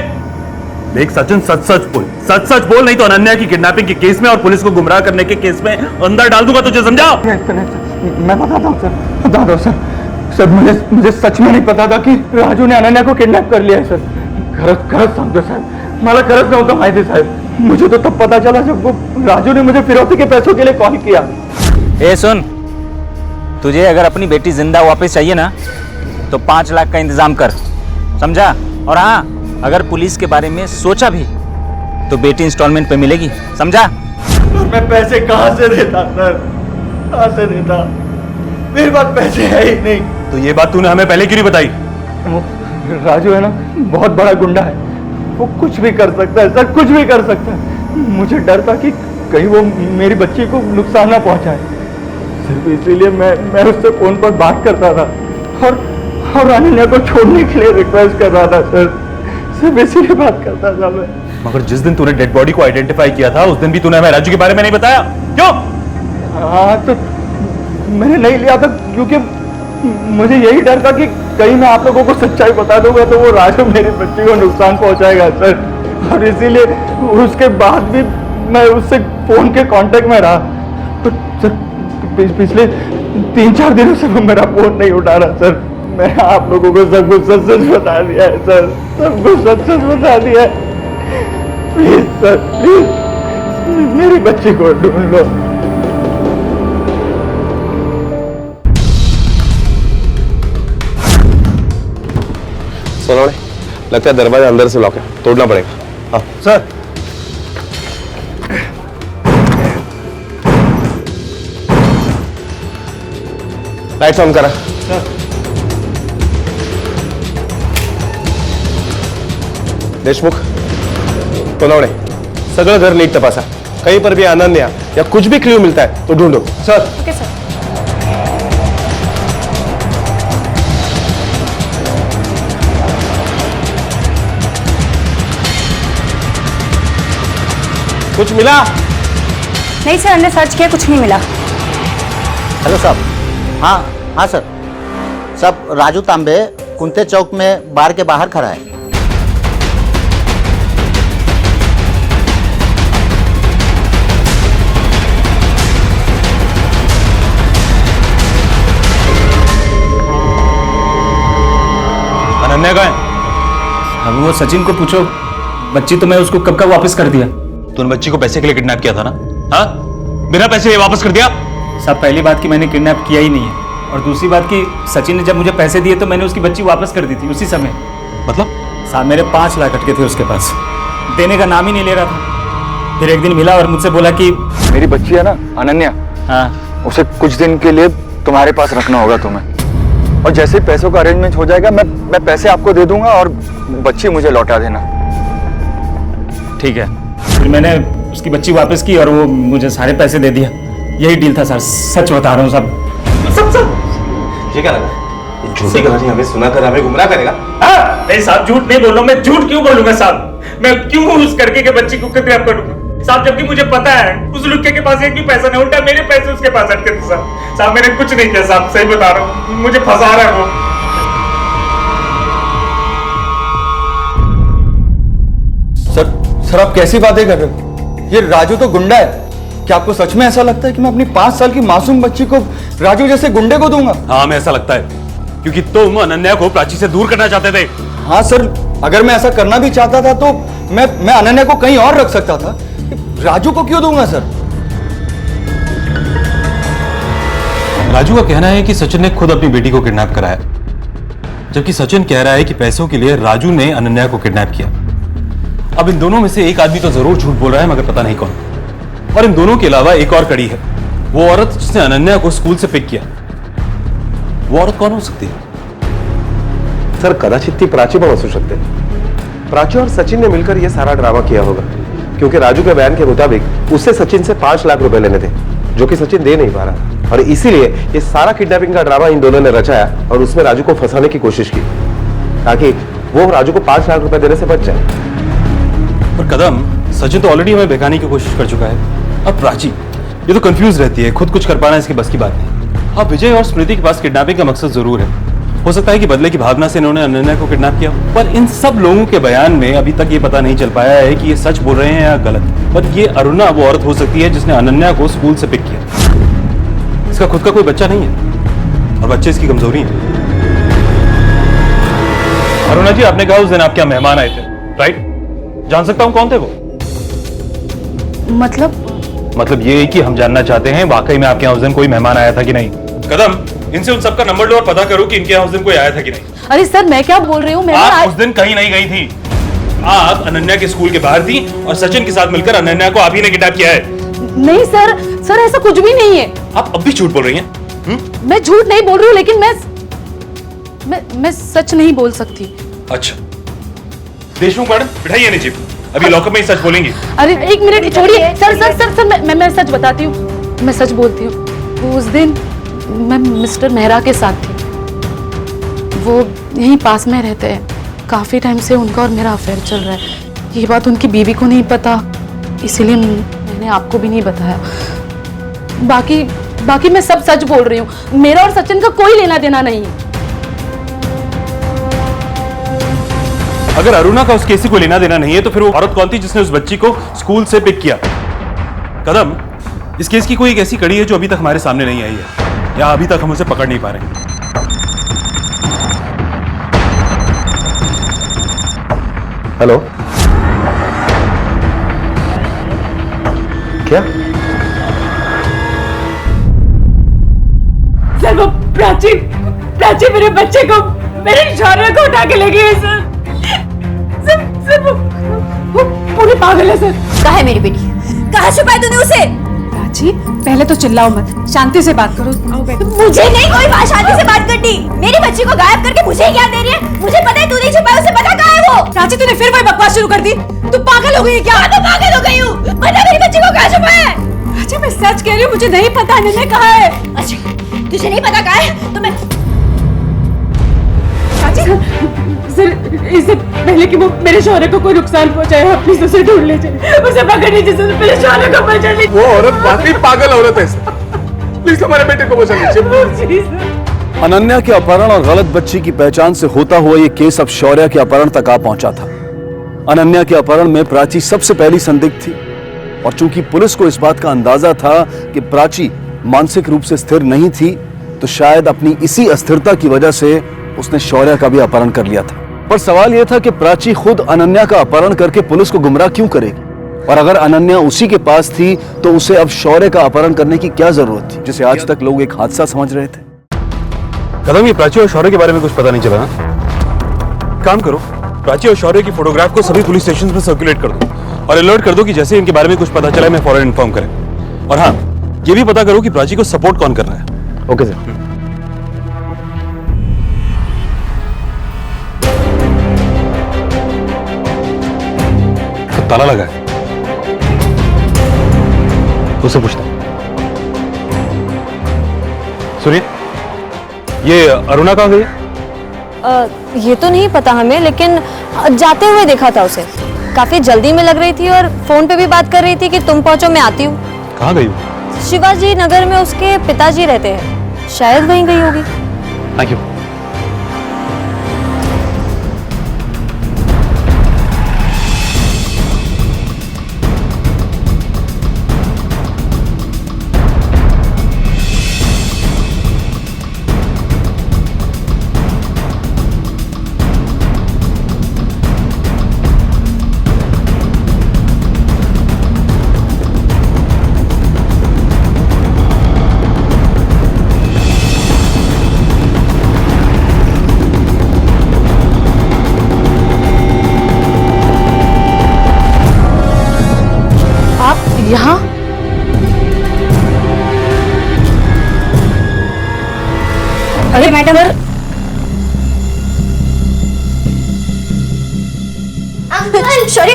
देख सचिन, सच सच बोल, नहीं तो अनन्या की किडनैपिंग के केस में और पुलिस को गुमराह करने के केस में अंदर डाल दूंगा तुझे, समझा? मैं बताता हूँ सर, बता दो सर। सर मुझे सच में नहीं पता था कि राजू ने अनन्या को किडनैप कर लिया है सर। खरंच सांगतो साहेब, मला खरंच नव्हतं माहिती साहेब। मुझे तो तब पता चला जब वो राजू ने मुझे फिरौती के पैसों के लिए कॉल किया। ए सुन, तुझे अगर अपनी बेटी जिंदा वापस चाहिए ना तो 5 लाख का इंतजाम कर, समझा? और हाँ, अगर पुलिस के बारे में सोचा भी तो बेटी इंस्टॉलमेंट पे मिलेगी, समझा? मैं पैसे कहाँ से देता सर, कहाँ से देता? मेरे पास पैसे है ही नहीं। तो ये बात तूने हमें पहले क्यों नहीं बताई? वो राजू है ना, बहुत बड़ा गुंडा है, वो कुछ भी कर सकता है सर, कुछ भी कर सकता है। मुझे डर था कि कहीं वो मेरी बच्ची को नुकसान ना पहुंचाए, सिर्फ इसीलिए मैं उससे फोन पर बात करता था और अनन्या को छोड़ने के लिए रिक्वेस्ट कर रहा था सर, सिर्फ इसीलिए बात करता था मैं। मगर जिस दिन तूने डेड बॉडी को आइडेंटिफाई किया था उस दिन भी तूने हमें राजू के बारे में नहीं बताया, क्यों? हाँ तो मैंने नहीं लिया था क्योंकि मुझे यही डर था कि कहीं मैं आप लोगों को सच्चाई बता दूंगा तो वो राजू मेरी बच्ची को नुकसान पहुंचाएगा सर, और इसीलिए उसके बाद भी मैं उससे फोन के कांटेक्ट में रहा। तो सर पिछले 3-4 दिनों से वो मेरा फोन नहीं उठा रहा सर। मैं आप लोगों को सब कुछ सच सच बता दिया है सर, सब कुछ सच सच बता दिया है। प्लीज सर, प्लीज मेरी बच्ची को ढूंढ लो। सोनवणे, लगता है दरवाजा अंदर से लॉक है, तोड़ना पड़ेगा। हाँ सर। लाइट्स ऑन करा। देशमुख, सोनवणे, सगळं घर नीट तपासा, कहीं पर भी अनन्या या कुछ भी क्ल्यू मिलता है तो ढूंढो। सर। Okay sir. कुछ मिला? नहीं सर, हमने सर्च किया, कुछ नहीं मिला। हेलो साहब। हाँ सर, सब राजू तांबे कुंते चौक में बार के बाहर खड़ा है। अनन्या कहाँ है? अब वो सचिन को पूछो, बच्ची तो मैं उसको कब का वापस कर दिया। तूने बच्ची को पैसे के लिए किडनैप किया था ना? हाँ, बिना पैसे वापस कर दिया। साहब पहली बात कि मैंने किडनैप किया ही नहीं है, और दूसरी बात कि सचिन ने जब मुझे पैसे दिए तो मैंने उसकी बच्ची वापस कर दी थी उसी समय। मतलब? साहब मेरे 5 लाख अटके थे उसके पास, देने का नाम ही नहीं ले रहा था। फिर एक दिन मिला और मुझसे बोला कि मेरी बच्ची है ना अनन्या, हाँ उसे कुछ दिन के लिए तुम्हारे पास रखना होगा तुम्हें, और जैसे पैसों का अरेंजमेंट हो जाएगा मैं पैसे आपको दे दूंगा और बच्ची मुझे लौटा देना। ठीक है। फिर मैंने उसकी बच्ची वापस की और वो मुझे सारे पैसे दे दिया। यही डील था सर, सच बता रहा हूँ सब। ये क्या लगा? ये झूठी कहानी हमें सुनाकर हमें गुमराह करेगा? नहीं साहब, झूठ नहीं बोल रहा हूँ मैं। झूठ क्यों बोलूंगा साहब? मैं क्यों उस करके के बच्ची को किडनैप करूंगा साहब, जबकि मुझे पता है उस लुक्के के पास एक भी पैसा नहीं, उल्टा मेरे पैसे उसके पास अटके थे साहब। साहब मैंने कुछ नहीं किया साहब, सही बता रहा हूँ, मुझे फंसा रहा है वो। सर आप कैसी बातें कर रहे हो? ये राजू तो गुंडा है। क्या आपको सच में ऐसा लगता है कि मैं अपनी 5 साल की मासूम बच्ची को राजू जैसे गुंडे को दूंगा? हाँ, हमें ऐसा लगता है, क्योंकि तुम अनन्या को प्राची से दूर करना चाहते थे। हाँ सर, अगर मैं ऐसा करना भी चाहता था तो मैं अनन्या को कहीं और रख सकता था, राजू को क्यों दूंगा सर? राजू का कहना है कि सचिन ने खुद अपनी बेटी को किडनैप कराया, जबकि सचिन कह रहा है कि पैसों के लिए राजू ने अनन्या को किडनैप किया। अब इन दोनों में से एक आदमी तो जरूर झूठ बोल रहा है, मगर पता नहीं कौन। और इन दोनों के अलावा एक और कड़ी है, वो औरत जिसने अनन्या को स्कूल से पिक किया, वो औरत कौन हो सकती है? सर कदाचित ती प्राची पण असू शकते। प्राची और सचिन ने मिलकर यह सारा ड्रामा किया होगा, क्योंकि राजू के बयान के मुताबिक उससे सचिन से 5 लाख रुपए लेने थे, जो कि सचिन दे नहीं पा रहा, और इसीलिए ये सारा किडनैपिंग का ड्रामा इन दोनों ने रचाया और उसमें राजू को फंसाने की कोशिश की, ताकि वो राजू को 5 लाख रुपए देने से बच जाए। पर कदम, सचिन तो ऑलरेडी हमें बेगाने की कोशिश कर चुका है। अब प्राची ये तो कंफ्यूज रहती है, खुद कुछ कर पाना इसकी बस की बात नहीं। हाँ, विजय और स्मृति के पास किडनैपिंग का मकसद जरूर है, हो सकता है कि बदले की भावना से इन्होंने अनन्या को किडनैप किया, पर इन सब लोगों के बयान में अभी तक ये पता नहीं चल पाया है कि ये सच बोल रहे हैं या गलत। पर ये अरुणा वो औरत हो सकती है जिसने अनन्या को स्कूल से पिक किया। इसका खुद का कोई बच्चा नहीं है, और बच्चे इसकी कमजोरी है। अरुणा जी, आपने कहा उस दिन आपके यहाँ मेहमान आए थे, राइट? जान सकता हूं कौन थे वो? मतलब ये कि हम जानना चाहते हैं वाकई में आपके यहाँ उस दिन कोई मेहमान आया था कि नहीं। कदम, इनसे उन सबका नंबर लो और पता करो कि इनके यहाँ उस दिन कोई आया था कि नहीं। अरे सर, मैं क्या बोल रही हूँ? आप उस दिन कहीं नहीं गई थी, आप अनन्या के स्कूल के बाहर थी और सचिन के साथ मिलकर अनन्या को आप ही ने किडनैप किया है। नहीं सर ऐसा कुछ भी नहीं है। आप अब भी झूठ बोल रही हैं? मैं झूठ नहीं बोल रही हूँ, लेकिन मैं सच नहीं बोल सकती। अच्छा, देशमुख मैडम, बिठाइए नीचे, अभी लॉकअप में ही सच बोलेंगी। अरे एक मिनट छोड़िए सर, मैं सच बताती हूँ, मैं सच बोलती हूँ। उस दिन मैं मिस्टर मेहरा के साथ थी, वो यहीं पास में रहते हैं, काफ़ी टाइम से उनका और मेरा अफेयर चल रहा है। ये बात उनकी बीवी को नहीं पता, इसीलिए मैंने आपको भी नहीं बताया। बाकी मैं सब सच बोल रही हूँ, मेरा और सचिन का कोई लेना देना नहीं है। अगर अरुणा का उस केस से कोई लेना देना नहीं है तो फिर वो औरत कौन थी जिसने उस बच्ची को स्कूल से पिक किया? कदम, इस केस की कोई एक ऐसी कड़ी है जो अभी तक हमारे सामने नहीं आई है, या अभी तक हम उसे पकड़ नहीं पा रहे हैं। हेलो, क्या? सर वो प्राची मेरे बच्चे को, मेरे शौर्य को उठा के ले गई है सर। सर वो पूरी पागल है सर। कहाँ है मेरी बेटी? कहाँ छुपाई तूने उसे? प्राची, पहले तो चिल्लाओ मत, शांति से बात करो। आओ बैठो। मुझे नहीं कोई बात शांति से बात करनी। मेरी बच्ची को गायब करके मुझे क्या दे रही है? मुझे पता है तू नहीं छुपाई, उसे पता कहाँ है वो? प्राची, तूने फिर वही बकवास शुरू कर दी। तू पागल हो गई है क्या? तो पागल हो गई हूँ। बता मेरी बच्ची को कहाँ छुपाया है? प्राची, मैं सच कह रही हूँ, मुझे नहीं पता अनन्या कहाँ है। अच्छा, तुझे नहीं पता कहाँ है तो मैं सर, इससे पहले कि वो मेरे शौर्य को कोई नुकसान पहुंचाए, आप प्लीज उसे ढूंढ लीजिए, उसे पकड़ लीजिए, मेरे शौर्य को बचा लीजिए। वो औरत वाकई पागल औरत है सर। प्लीज हमारे बेटे को बचा लीजिए। अनन्या के अपहरण और गलत बच्ची की पहचान से होता हुआ ये केस अब शौर्य के अपहरण तक आ पहुंचा था। अनन्या के अपहरण में प्राची सबसे पहली संदिग्ध थी, और चूंकि पुलिस को इस बात का अंदाजा था कि प्राची मानसिक रूप से स्थिर नहीं थी, तो शायद अपनी इसी अस्थिरता की वजह से उसने शौर्य का भी अपहरण कर लिया था। पर सवाल यह था कि प्राची खुद अनन्या का अपहरण करके पुलिस को गुमराह क्यों करेगी, और अगर अनन्या उसी के पास थी तो उसे अब शौर्य का अपहरण करने की क्या जरूरत थी, जिसे आज तक लोग एक हादसा समझ रहे थे। कदम, ये प्राची और शौर्य के बारे में कुछ पता नहीं चला ना? काम करो, प्राची और शौर्य की फोटोग्राफ को सभी पुलिस स्टेशन में सर्कुलेट कर दो और अलर्ट कर दो कि जैसे इनके बारे में कुछ पता चला मैं फौरन इन्फॉर्म करें। और हाँ, ये भी पता करो कि प्राची को सपोर्ट कौन कर रहा है। Okay sir. ताला लगा है, उससे पूछता हूं। सुनिए, ये अरुणा कहाँ गई है? ये तो नहीं पता हमें, लेकिन जाते हुए देखा था उसे। काफी जल्दी में लग रही थी और फोन पे भी बात कर रही थी कि तुम पहुंचो मैं आती हूँ। कहाँ गई हो? शिवाजी नगर में उसके पिताजी रहते हैं, शायद वहीं गई होगी। Thank you. यहाँ? अरे मैडम, सॉरी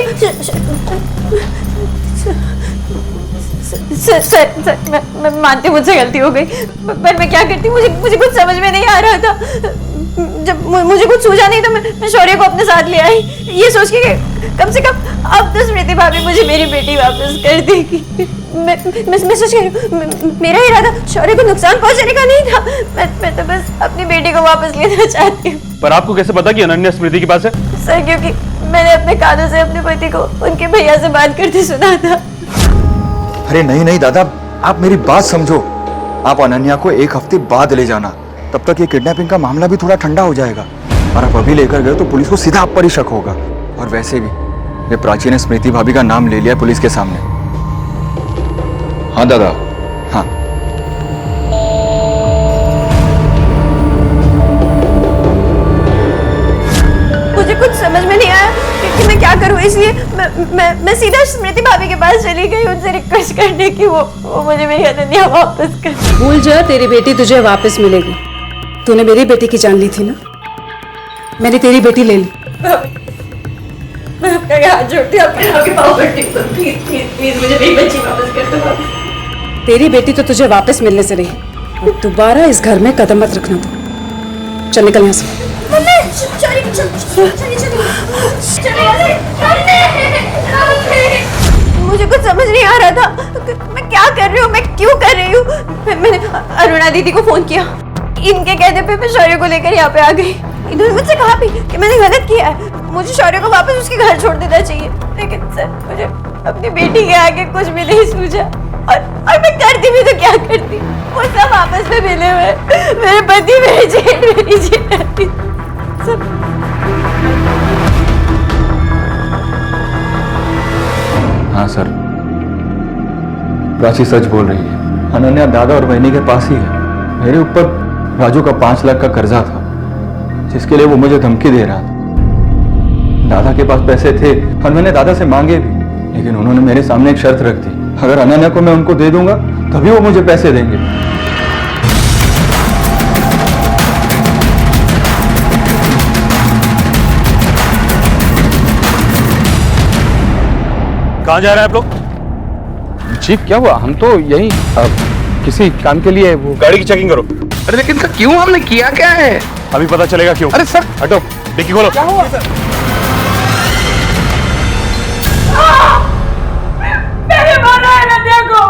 सर, मैं मानती हूँ मुझसे गलती हो गई, पर मैं क्या करती, मुझे कुछ समझ में नहीं आ रहा था। जब मुझे कुछ सूझा नहीं तो मैं शौर्य को अपने साथ ले आई, ये सोच के कम से कम अब तो स्मृति भाभी मुझे मेरी बेटी वापस कर देगी। मैं सोच के मेरा इरादा शौर्य को नुकसान पहुंचाने का नहीं था, मैं तो बस अपनी बेटी को वापस लेना चाहती हूँ। पर आपको कैसे पता कि अनन्या स्मृति के पास है? सर, क्योंकि मैंने अपने कानों से अपने पति को उनके भैया से बात करते सुना था। अरे नहीं दादा, आप मेरी बात समझो। आप अनन्या को एक हफ्ते बाद ले जाना, तब तक ये किडनैपिंग का मामला भी थोड़ा ठंडा हो जाएगा। और आप अभी लेकर गए तो पुलिस को सीधा आप पर ही शक होगा। और वैसे भी ये प्राची ने स्मृति भाभी का नाम ले लिया पुलिस के सामने। हाँ दादा, हाँ। मुझे कुछ समझ में नहीं आया कि मैं क्या करूं, इसलिए मैं सीधा स्मृति भाभी के पास चली गई उनसे रिक्वेस्ट करने की वो मुझे मेरी अनन्या वापस कर। भूल जा, तेरी बेटी तुझे वापस मिलेगी। तूने मेरी बेटी की जान ली थी ना, मैंने तेरी बेटी ले ली। मैं आपका हाथ जोड़ती हूँ, आपके पाँव पड़ती हूँ, प्लीज मुझे मेरी बच्ची वापस कर दो। तेरी बेटी तो तुझे वापस मिलने से रही, और दोबारा इस घर में कदम मत रखना। तो चल निकल यहाँ से। मुझे कुछ समझ नहीं आ रहा था, मैं क्या कर रही हूँ, मैं क्यों कर रही हूँ। मैंने अरुणा दीदी को फोन किया, इनके कहने पे मैं शौर्य को लेकर यहाँ पे आ गई। इन्होंने मुझसे कहा भी कि मैंने गलत किया है, मुझे शौर्य को वापस उसके घर छोड़ देना चाहिए, लेकिन सर मुझे अपनी बेटी के आगे कुछ भी नहीं सूझा। और मैं करती भी तो क्या करती, वो सब आपस में मिले हुए, मेरे पति मेरी जेल सब। हाँ सर, प्राची सच बोल रही है। अनन्या दादा और बहनी के पास ही है। मेरे ऊपर राजू का 5 लाख का कर्जा था, जिसके लिए वो मुझे धमकी दे रहा था। दादा के पास पैसे थे और मैंने दादा से मांगे भी, लेकिन उन्होंने मेरे सामने एक शर्त रख दी, अगर अनन्या को मैं उनको दे दूंगा तभी वो मुझे पैसे देंगे। कहाँ जा रहे हैं आप लोग? जी क्या हुआ? हम तो यही किसी काम के लिए वो गाड़ी की चेकिंग करो। अरे लेकिन सर क्यों? हमने किया क्या है? अभी पता चलेगा क्यों। अरे सर हटो, डिक्की खोलो। क्या हुआ? मैंने मारा है अनन्या को।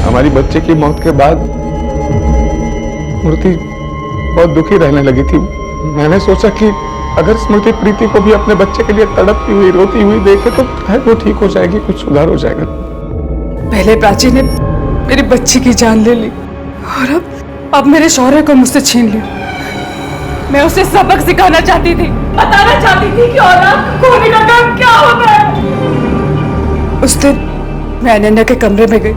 हमारी बच्चे की मौत के बाद स्मृति बहुत दुखी रहने लगी थी। मैंने सोचा कि अगर स्मृति प्रीति को भी अपने बच्चे के लिए तड़पती हुई रोती हुई देखे तो शायद वो ठीक हो जाएगी, कुछ सुधार हो जाएगा। पहले प्राची ने मेरी बच्ची की जान ले ली और अब मेरे शौर्य को मुझसे छीन लिया। मैं उसे सबक सिखाना चाहती थी, बताना चाहती थी कि औलाद को खोने का काम क्या होता है। उस दिन मैं अनन्या के कमरे में गई।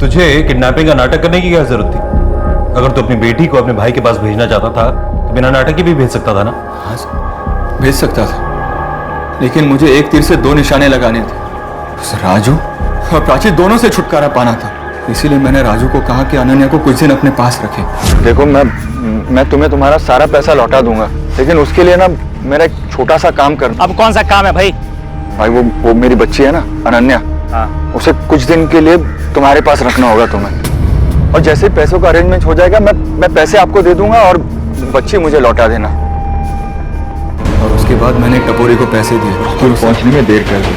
तुझे किडनैपिंग का नाटक करने की क्या जरूरत थी? अगर तू अपनी बेटी को अपने भाई के पास भेजना चाहता था तो बिना नाटक के भी भेज सकता था ना? हाँ सर, भेज सकता था, लेकिन मुझे एक तीर से 2 निशाने लगाने थे। उस राजू और प्राची दोनों से छुटकारा पाना था। इसीलिए मैंने राजू को कहा कि अनन्या को कुछ दिन अपने पास रखे। देखो मैं तुम्हें तुम्हारा सारा पैसा लौटा दूंगा, लेकिन उसके लिए ना मेरा एक छोटा सा काम करना। अब कौन सा काम है भाई? भाई वो मेरी बच्ची है ना अनन्या, उसे कुछ दिन के लिए तुम्हारे पास रखना होगा तुम्हें। और जैसे पैसों का अरेंजमेंट हो जाएगा मैं पैसे आपको दे दूंगा और बच्ची मुझे लौटा देना। और उसके बाद मैंने टपोरी को पैसे दिए और पहुंचने में देर कर दी।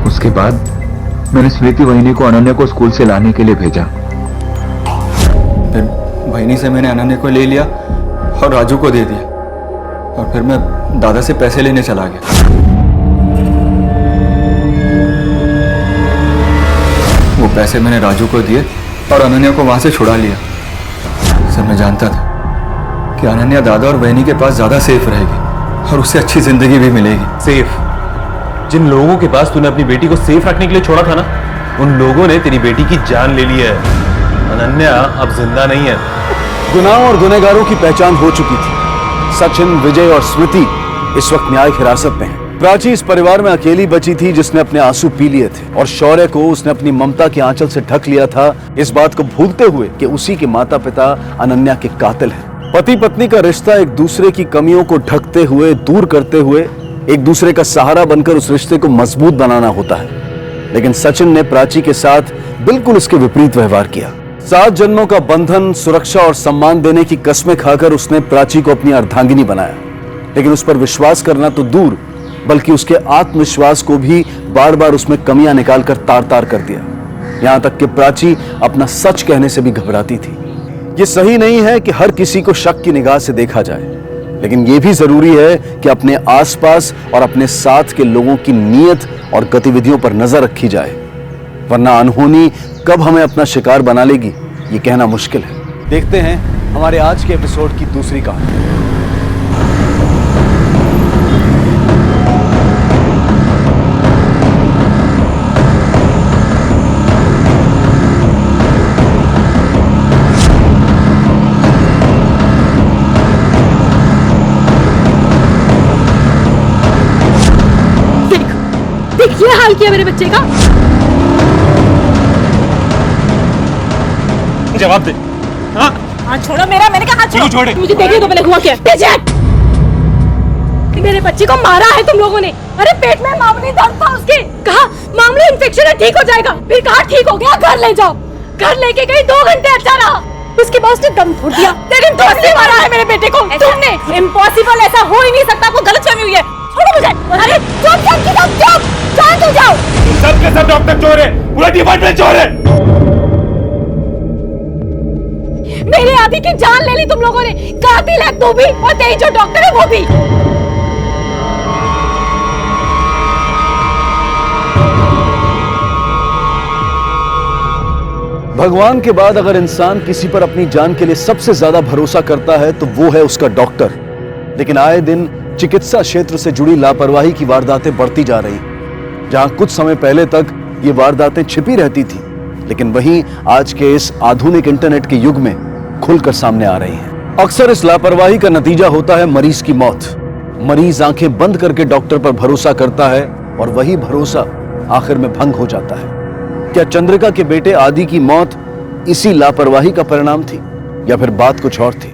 उसके बाद मैंने स्मृति वहिनी को अनन्या को स्कूल से लाने के लिए भेजा। फिर वहिनी से मैंने अनन्या को ले लिया और राजू को दे दिया, और फिर मैं दादा से पैसे लेने चला गया। वो पैसे मैंने राजू को दिए और अनन्या को वहां से छुड़ा लिया। सर मैं जानता था कि अनन्या दादा और बहनी के पास ज्यादा सेफ रहेगी और उससे अच्छी जिंदगी भी मिलेगी। सेफ? जिन लोगों के पास तूने अपनी बेटी को सेफ रखने के लिए छोड़ा था ना, उन लोगों ने तेरी बेटी की जान ले ली है। अनन्या अब जिंदा नहीं है। गुनाह और गुनहगारों की पहचान हो चुकी थी। सचिन, विजय और स्मृति इस वक्त न्यायिक हिरासत में हैं। प्राची इस परिवार में अकेली बची थी जिसने अपने आंसू पी लिए थे, और शौर्य को उसने अपनी ममता के आंचल से ढक लिया था, इस बात को भूलते हुए कि उसी के माता पिता अनन्या के कातिल हैं। पति पत्नी का रिश्ता एक दूसरे की कमियों को ढकते हुए, दूर करते हुए, एक दूसरे का सहारा बनकर उस रिश्ते को मजबूत बनाना होता है। लेकिन सचिन ने प्राची के साथ बिल्कुल इसके विपरीत व्यवहार किया। 7 जन्मों का बंधन, सुरक्षा और सम्मान देने की कस्में खाकर उसने प्राची को अपनी अर्धांगिनी बनाया, लेकिन उस पर विश्वास करना तो दूर, बल्कि उसके आत्मविश्वास को भी बार बार उसमें कमियां निकालकर तार तार कर दिया। यहां तक कि प्राची अपना सच कहने से भी घबराती थी। यह सही नहीं है कि हर किसी को शक की निगाह से देखा जाए, लेकिन यह भी जरूरी है कि अपने आसपास और अपने साथ के लोगों की नीयत और गतिविधियों पर नजर रखी जाए, वरना अनहोनी कब हमें अपना शिकार बना लेगी ये कहना मुश्किल है। देखते हैं हमारे आज के एपिसोड की दूसरी कहानी। देख ये हाल किया मेरे बच्चे का। जवाब दे। हाँ हाथ छोड़ो मेरा, मैंने कहा हाथ छोड़ो। छोड़े मुझे देखिए तो पहले हुआ क्या। मेरे बच्चे को मारा है तुम लोगों ने। अरे पेट में मामूली दर्द था उसके, कहा मामूली इन्फेक्शन है, ठीक हो जाएगा। फिर कहा ठीक हो गया, घर ले जाओ। घर लेके गई, 2 घंटे अच्छा रहा, उसके बाद उसने दम तोड़ दिया। लेकिन तुमने मारा है मेरे बेटे को, तुमने। इम्पॉसिबल, ऐसा हो ही नहीं सकता, आपको गलतफहमी हुई है। छोड़ो मुझे। अरे चुप चुप चुप चुप, शांत हो जाओ। सब के सब डॉक्टर चोर है, पूरा डिपार्टमेंट चोर है। मेरी आदि की जान ले ली तुम लोगों ने। कातिल है तू भी और तेरी जो डॉक्टर है वो भी। भगवान के बाद अगर इंसान किसी पर अपनी जान के लिए सबसे ज्यादा भरोसा करता है तो वो है उसका डॉक्टर। लेकिन आए दिन चिकित्सा क्षेत्र से जुड़ी लापरवाही की वारदातें बढ़ती जा रही। जहां कुछ समय पहले तक ये वारदातें छिपी रहती थी, लेकिन वहीं आज के इस आधुनिक इंटरनेट के युग में खुलकर सामने आ रही हैं। अक्सर इस लापरवाही का नतीजा होता है मरीज की मौत। मरीज आंखें बंद करके डॉक्टर पर भरोसा करता है और वही भरोसा आखिर में भंग हो जाता है। क्या चंद्रिका के बेटे आदि की मौत इसी लापरवाही का परिणाम थी या फिर बात कुछ और थी?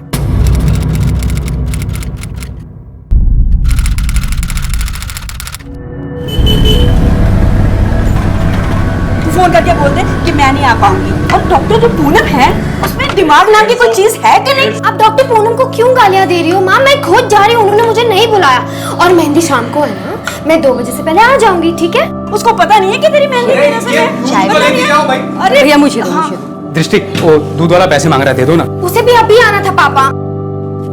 फोन करके बोलते कि मैं नहीं आ पाऊंगी। और डॉक्टर जो पूनम है उसमें दिमाग नाम की कोई चीज है कि नहीं? आप डॉक्टर पूनम को क्यों गालियां दे रही हो? माँ मैं खुद जा रही हूँ, उन्होंने मुझे नहीं बुलाया। और मेहंदी शाम को है ना, मैं 2 बजे से पहले आ जाऊंगी, ठीक है? उसको पता नहीं है कि तेरी मेहंदी की रस्म है। अरे भैया मुझे दृष्टि, वो दूध वाला पैसे मांग रहा, दे दो ना। उसे भी अभी आना था पापा।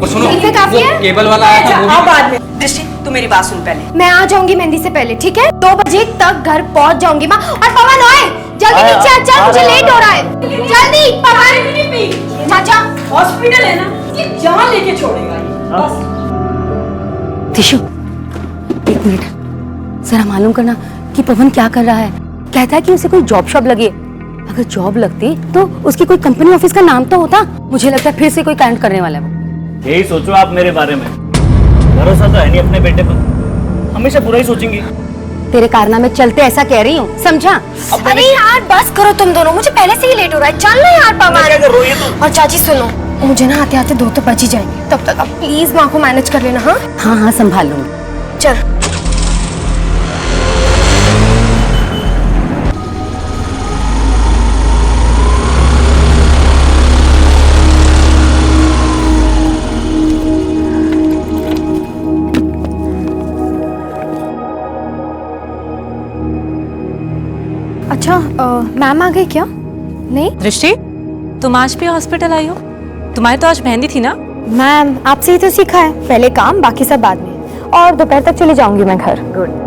सुनो, इनसे काफी है? केबल वाला आया था, वो भी- बाद में। दृष्टि तू मेरी बात सुन पहले। मैं आ जाऊंगी मेहंदी से पहले, ठीक है? 2 बजे तक घर पहुंच जाऊंगी माँ। और पवन ओए जल्दी नीचे आ, चल मुझे लेट हो रहा है। जल्दी पवन, चाचा हॉस्पिटल है ना, ये जान लेके छोड़ेगा ये बस। दिशु, 1 मिनट जरा मालूम करना कि पवन क्या कर रहा है। कहता है कि उसे कोई जॉब शॉप लगी। अगर जॉब लगती तो उसकी कोई कंपनी ऑफिस का नाम तो होता। मुझे लगता है फिर से कोई कांड करने वाला है वो। यही सोचो आप मेरे बारे में। भरोसा तो है नहीं अपने बेटे पर, हमेशा बुरा ही सोचेंगी। तेरे कारनामे चलते ऐसा कह रही हूँ, समझा? अरे यार बस करो तुम दोनों, मुझे पहले से ही लेट हो रहा है। चल ना यार पवन। और चाची सुनो, मुझे ना आते आते 2 तो बज ही जाएंगे। तब तक आप प्लीज माँ को मैनेज कर लेना। हाँ हाँ हाँ संभाल लूंगी। चल। अच्छा मैम आ गई क्या? नहीं दृष्टि, तुम आज भी हॉस्पिटल आई हो? तुम्हारी तो आज मेहंदी थी ना? मैम आपसे ही तो सीखा है, पहले काम बाकी सब बाद में। और दोपहर तक चली जाऊंगी मैं घर। गुड।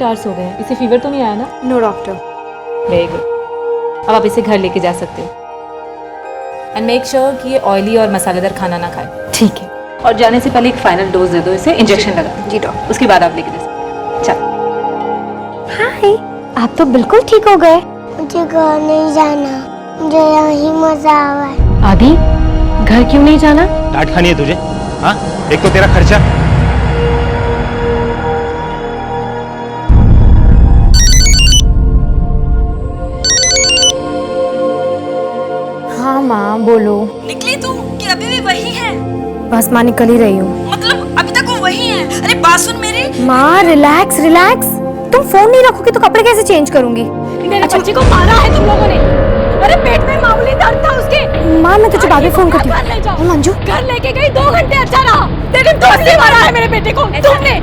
आवर्स हो गए, इसे फीवर तो नहीं आया ना? No doctor. Very good. अब आप इसे घर लेके जा सकते हो। एंड मेक श्योर कि ये ऑयली और मसालेदार खाना ना खाए। ठीक है। और जाने से पहले एक फाइनल डोज दे दो इसे, इंजेक्शन लगा। जी डॉक्टर। उसके बाद आप लेके जा सकते। चल। हाय, आप तो बिल्कुल ठीक हो गए। मुझे घर नहीं जाना, मुझे यहीं मजा आ रहा है। आदि, घर क्यों नहीं जाना? डांट खानी है तुझे? हाँ, एक तो तेरा खर्चा। हाँ माँ बोलो। निकली तू कि अभी भी वही है? बस माँ निकल ही रही हूँ। मतलब अभी तक वो वही है? अरे बात सुन मेरी। माँ रिलैक्स रिलैक्स। तुम फोन नहीं रखोगी तो कपड़े कैसे चेंज करूंगी? मेरे बच्चे को मारा है तुम लोगों ने। अरे पेट में मामूली दर्द था उसके। माँ मैं तुझे बाद में फोन करती हूँ। मंजू घर लेके गई, 2 घंटे अच्छा रहा, लेकिन तुमने मारा है मेरे बेटे को। तुमने।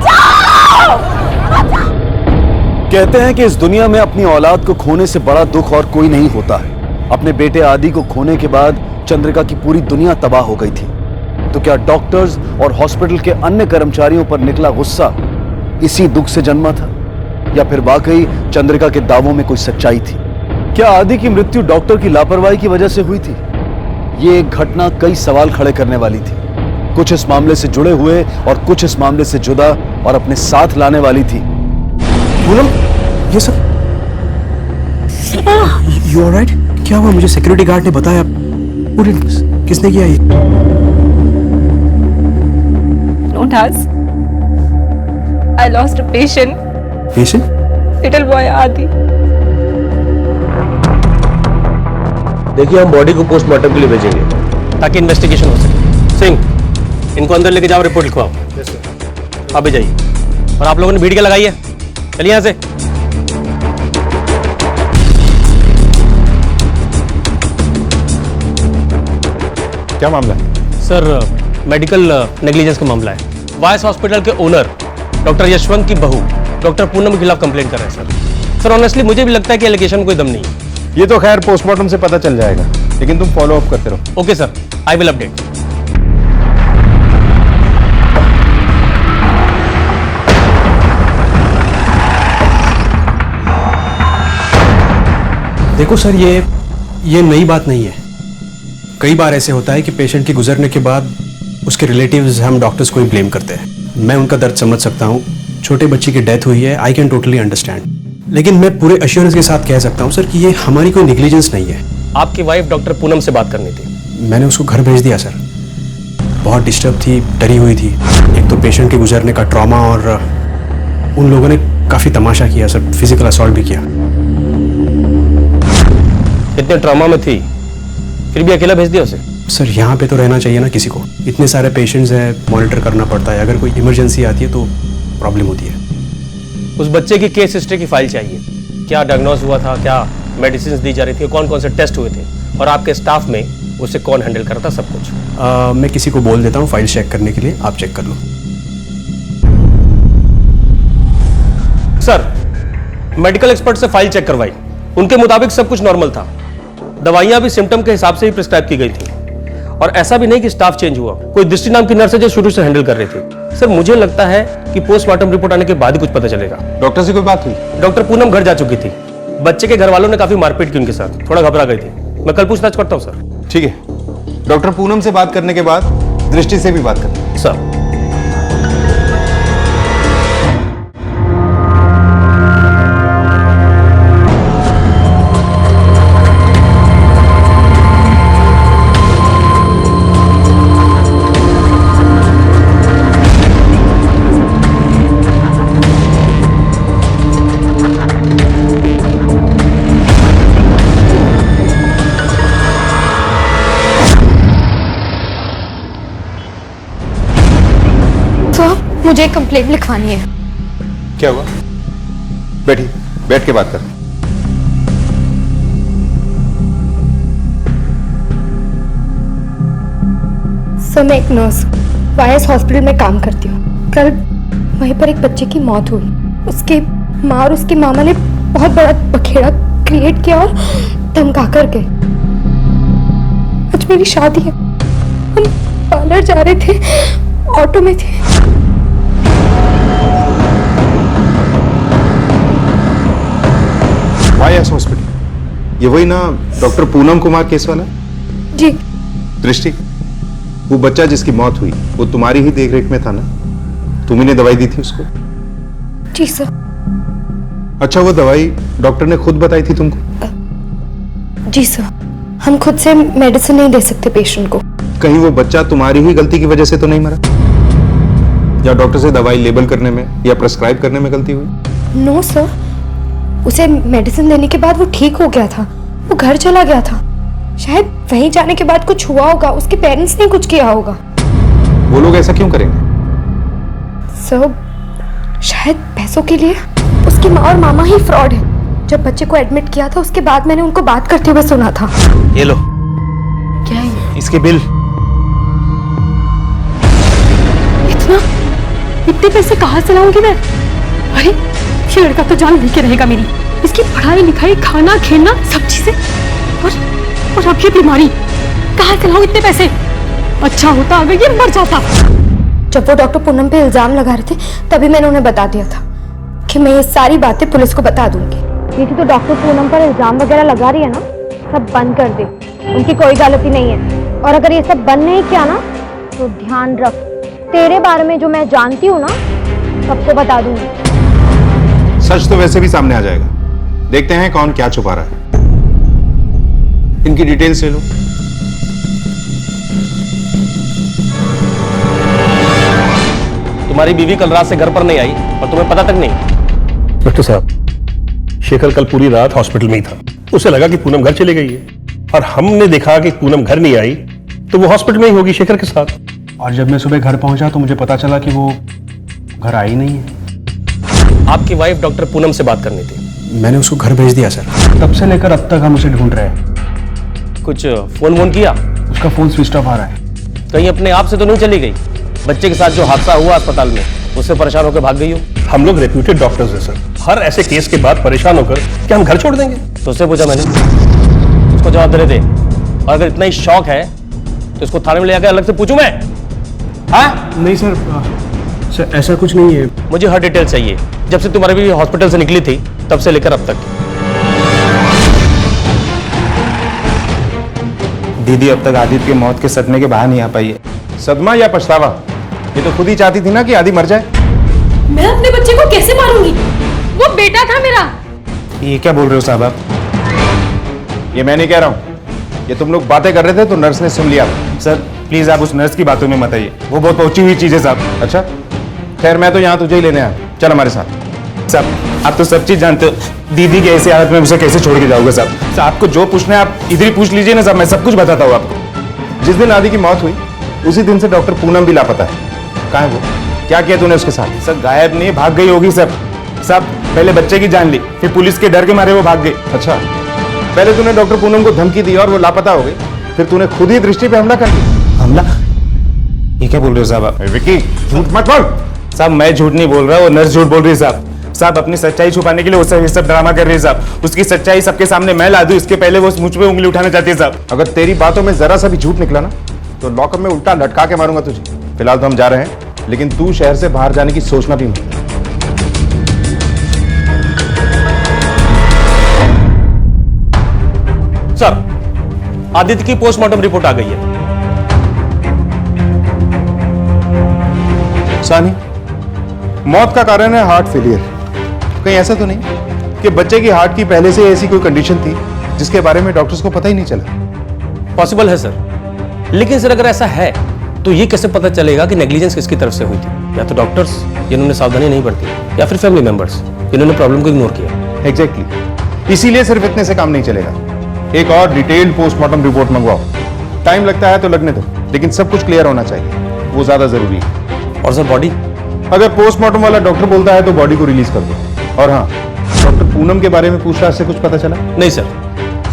कहते हैं कि इस दुनिया में अपनी औलाद को खोने से बड़ा दुख और कोई नहीं होता है। अपने बेटे आदि को खोने के बाद चंद्रिका की पूरी दुनिया तबाह हो गई थी। तो क्या डॉक्टर्स और हॉस्पिटल के अन्य कर्मचारियों पर निकला गुस्सा इसी दुख से जन्मा था, या फिर वाकई चंद्रिका के दावों में कोई सच्चाई थी? क्या आदि की मृत्यु डॉक्टर की लापरवाही की वजह से हुई थी? ये एक घटना कई सवाल खड़े करने वाली थी। कुछ इस मामले से जुड़े हुए और कुछ इस मामले से जुदा और अपने साथ लाने वाली थी। पूनम, ये सब यू ऑलराइट? क्या हुआ? मुझे सिक्योरिटी गार्ड ने बताया। किसने किया ये? Don't ask. I lost a patient. Patient? Little boy आदि। देखिए, हम बॉडी को पोस्टमार्टम के लिए भेजेंगे ताकि इन्वेस्टिगेशन हो सके। सिंह, इनको अंदर लेके जाओ, रिपोर्ट लिखवाओ। Yes sir. आप भी जाइए। और आप लोगों ने भीड़ क्या लगाई है? चलिए यहाँ से। क्या मामला है? सर मेडिकल नेग्लिजेंस का मामला है। वायस हॉस्पिटल के ओनर डॉक्टर यशवंत की बहू डॉक्टर पूनम के खिलाफ कंप्लेंट कर रहे हैं सर ऑनेस्टली मुझे भी लगता है कि एलिगेशन कोई दम नहीं है। ये तो खैर पोस्टमार्टम से पता चल जाएगा, लेकिन तुम फॉलो अप करते रहो। Okay sir, I will update. देखो सर, ये नई बात नहीं है। कई बार ऐसे होता है कि पेशेंट के गुजरने के बाद उसके रिलेटिव्स हम डॉक्टर्स को ही ब्लेम करते हैं। मैं उनका दर्द समझ सकता हूँ, छोटे बच्चे की डेथ हुई है, आई कैन टोटली अंडरस्टैंड। लेकिन मैं पूरे अश्योरेंस के साथ कह सकता हूँ सर कि ये हमारी कोई निग्लिजेंस नहीं है। आपकी वाइफ डॉक्टर पूनम से बात करनी थी। मैंने उसको घर भेज दिया सर। बहुत डिस्टर्ब थी, डरी हुई थी। एक तो पेशेंट के गुजरने का ट्रॉमा, और उन लोगों ने काफ़ी तमाशा किया सर, फिजिकल असॉल्ट भी किया। इतने ट्रॉमा में थी फिर भी अकेला भेज दिया उसे? सर यहाँ पे तो रहना चाहिए ना किसी को, इतने सारे पेशेंट्स हैं, मॉनिटर करना पड़ता है। अगर कोई इमरजेंसी आती है तो प्रॉब्लम होती है। उस बच्चे की केस हिस्ट्री की फाइल चाहिए। क्या डायग्नोज हुआ था, क्या मेडिसिन दी जा रही थी, कौन कौन से टेस्ट हुए थे, और आपके स्टाफ में उसे कौन हैंडल करता, सब कुछ। मैं किसी को बोल देता हूँ फाइल चेक करने के लिए, आप चेक कर लो। सर, मेडिकल एक्सपर्ट से फाइल चेक करवाई, उनके मुताबिक सब कुछ नॉर्मल था। दवाइयां भी सिम्टम के हिसाब से ही प्रिस्क्राइब की गई थी, और ऐसा भी नहीं कि स्टाफ चेंज हुआ। कोई दृष्टि नाम की नर्स है जो शुरू से हैंडल कर रही थी। सर मुझे लगता है कि पोस्टमार्टम रिपोर्ट आने के बाद ही कुछ पता चलेगा। डॉक्टर से कोई बात हुई? डॉक्टर पूनम घर जा चुकी थी। बच्चे के घर वालों ने काफी मारपीट की उनके साथ, थोड़ा घबरा गई थी। मैं कल पूछताछ करता हूँ सर। ठीक है, डॉक्टर पूनम से बात करने के बाद दृष्टि से भी बात करते हैं। सर मुझे एक कंप्लेंट लिखवानी है। क्या हुआ? बैठिए, बैठ के बात कर। सर मैं एक नर्स वायस हॉस्पिटल में काम करती हूँ। कल वहीं पर एक बच्चे की मौत हुई। उसकी माँ और उसके मामा ने बहुत बड़ा बखेड़ा क्रिएट किया और धमका कर गए। आज मेरी शादी है, हम पार्लर जा रहे थे, ऑटो में थे। वायस हॉस्पिटल, ये वही ना डॉक्टर पूनम कुमार केस वाला? जी। दृष्टि, वो बच्चा जिसकी मौत हुई वो तुम्हारी ही देखरेख में था ना? तुम ही ने दवाई दी थी उसको? जी सर। अच्छा, वो दवाई डॉक्टर ने खुद बताई थी तुमको? जी सर, हम खुद से मेडिसिन नहीं दे सकते पेशेंट को। कहीं वो बच्चा तुम्हारी ही गलती की वजह से तो नहीं मरा, या डॉक्टर से दवाई लेबल करने में या प्रेस्क्राइब करने में गलती हुई? नो सर, उसे मेडिसिन देने के बाद वो ठीक हो गया था, वो घर चला गया था। शायद वहीं जाने के बाद कुछ हुआ होगा, उसके पेरेंट्स ने कुछ किया होगा। वो लोग ऐसा क्यों करेंगे? सर शायद पैसों के लिए। उसकी माँ और मामा ही फ्रॉड है। जब बच्चे को एडमिट किया था उसके बाद मैंने उनको बात करते हुए सुना था। ये लो। क्या है इसके बिल। इतने पैसे कहाँ से लाऊंगी मैं? अरे ये लड़का तो जान लेके रहेगा मेरी। इसकी पढ़ाई लिखाई, खाना खेलना, सब चीजें, और अब ये बीमारी। कहाँ से लाऊं इतने पैसे? अच्छा होता अगर ये मर जाता। जब वो डॉक्टर पूनम पे इल्जाम लगा रहे थे तभी मैंने उन्हें बता दिया था कि मैं ये सारी बातें पुलिस को बता दूंगी। दीदी तो डॉक्टर पूनम पर इल्जाम वगैरह लगा रही है ना, सब बंद कर दे। उनकी कोई गलती नहीं है, और अगर ये सब बंद नहीं किया ना तो ध्यान रख, तेरे बारे में जो मैं जानती हूँ ना सबको बता दूंगी। सच तो वैसे भी सामने आ जाएगा। देखते हैं कौन क्या छुपा रहा है। इनकी डिटेल्स ले लो। तुम्हारी बीवी कल रात से घर पर नहीं आई और तुम्हें पता तक नहीं? डॉक्टर साहब, शेखर कल पूरी रात हॉस्पिटल में ही था। उसे लगा कि पूनम घर चली गई है, और हमने देखा कि पूनम घर नहीं आई तो वो हॉस्पिटल में ही होगी शेखर के साथ। और जब मैं सुबह घर पहुंचा तो मुझे पता चला कि वो घर आई नहीं है। आपकी वाइफ डॉक्टर पूनम से बात करनी थी। मैंने उसको घर भेज दिया सर। तब से लेकर अब तक हम उसे ढूंढ रहे हैं। कुछ फोन वोन किया? उसका फोन स्विच ऑफ आ रहा है। कहीं अपने आप से तो नहीं चली गई? बच्चे के साथ जो हादसा हुआ अस्पताल में, उससे परेशान होकर भाग गई हो? हम लोग रेप्यूटेड डॉक्टर्स हैं सर, हर ऐसे केस के बाद परेशान होकर क्या हम घर छोड़ देंगे? तो उससे पूछा मैंने, उसको जवाब दे। और अगर इतना ही शौक है तो इसको थाने में ले जाकर अलग से पूछूं मैं? हाँ? नहीं सर, सर ऐसा कुछ नहीं है। मुझे हर डिटेल चाहिए, जब से तुम्हारी भी हॉस्पिटल से निकली थी तब से लेकर अब तक। दीदी अब तक आदित्य की मौत के सदमे के बाहर नहीं आ पाई है। सदमा या पछतावा? ये तो खुद ही चाहती थी ना कि आदि मर जाए। मैं अपने बच्चे को कैसे मारूंगी? वो बेटा था मेरा। ये क्या बोल रहे हो साहब आप? ये मैं नहीं कह रहा हूँ, ये तुम लोग बातें कर रहे थे तो नर्स ने सुन लिया। सर प्लीज आप उस नर्स की बातों में मत आइए, वो बहुत पहुंची हुई चीज है साहब। अच्छा खैर, मैं तो यहाँ तुझे ही लेने आया, चल हमारे साथ। साहब आप तो सब चीज जानते हो, दीदी की ऐसी हालत में मुझे कैसे छोड़ के जाओगे साहब? आपको जो पूछना है आप इधर ही पूछ लीजिए ना साहब, मैं सब कुछ बताता हूँ आपको। जिस दिन आदि की मौत हुई उसी दिन से डॉक्टर पूनम भी लापता है। कहाँ है वो? क्या किया तूने उसके साथ? सर गायब नहीं, भाग गई होगी सर। साहब पहले बच्चे की जान ली, फिर पुलिस के डर के मारे वो भाग गई। अच्छा, पहले तूने डॉक्टर पूनम को धमकी दी और वो लापता हो गई, फिर तूने खुद ही दृष्टि पे हमला कर दिया। हमला? ये क्या बोल रहे हो साहब आप? विकी झूठ मत बोल। साहब मैं झूठ नहीं बोल रहा, वो नर्स झूठ बोल रही है साहब। साहब अपनी सच्चाई छुपाने के लिए वो सब ड्रामा कर रही है साहब। उसकी सच्चाई सबके सामने मैं ला दूं, इसके पहले वो मुझ पे उंगली उठाना चाहती है साहब। अगर तेरी बातों में जरा सा भी झूठ निकला ना तो लॉकअप में उल्टा लटका के मारूंगा तुझे। फिलहाल तो हम जा रहे हैं, लेकिन तू शहर से बाहर जाने की सोचना भी मत। सर आदित्य की पोस्टमार्टम रिपोर्ट आ गई है। सानी, मौत का कारण है हार्ट फेलियर। कहीं ऐसा तो नहीं कि बच्चे की हार्ट की पहले से ऐसी कोई कंडीशन थी जिसके बारे में डॉक्टर्स को पता ही नहीं चला? पॉसिबल है सर, लेकिन सर अगर ऐसा है तो ये कैसे पता चलेगा कि नेग्लिजेंस किसकी तरफ से हुई थी? या तो डॉक्टर्स जिन्होंने सावधानी नहीं बरती, या फिर फैमिली मेंबर्स जिन्होंने प्रॉब्लम को इग्नोर किया। एग्जैक्टली, इसीलिए सिर्फ इतने से काम नहीं चलेगा। एक और डिटेल्ड पोस्टमार्टम रिपोर्ट मंगवाओ। टाइम लगता है तो लगने दो, लेकिन सब कुछ क्लियर होना चाहिए, वो ज्यादा जरूरी है। और सर बॉडी? अगर पोस्टमार्टम वाला डॉक्टर बोलता है तो बॉडी को रिलीज कर दो। और हाँ, डॉक्टर पूनम के बारे में पूछताछ से कुछ पता चला? नहीं सर,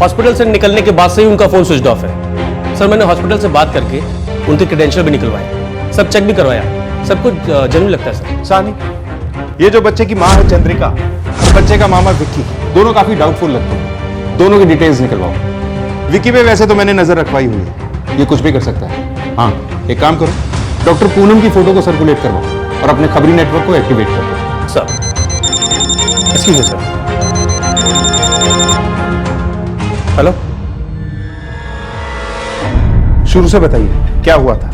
हॉस्पिटल से निकलने के बाद से ही उनका फोन स्विच ऑफ है। सर मैंने हॉस्पिटल से बात करके उनके क्रेडेंशियल भी निकलवाए, सब चेक भी करवाया, सब कुछ जेन्युइन लगता है सर। सानी, ये जो बच्चे की माँ है चंद्रिका और बच्चे का मामा विक्की, दोनों काफी डाउटफुल लगते हैं। दोनों की डिटेल्स निकलवाओ। विक्की पे वैसे तो मैंने नजर रखवाई हुई है, ये कुछ भी कर सकता है। हाँ एक काम करो, डॉक्टर पूनम की फोटो को सर्कुलेट करवाओ और अपने खबरी नेटवर्क को एक्टिवेट कर दो। Sir excuse me sir. Hello, शुरू से बताइए क्या हुआ था?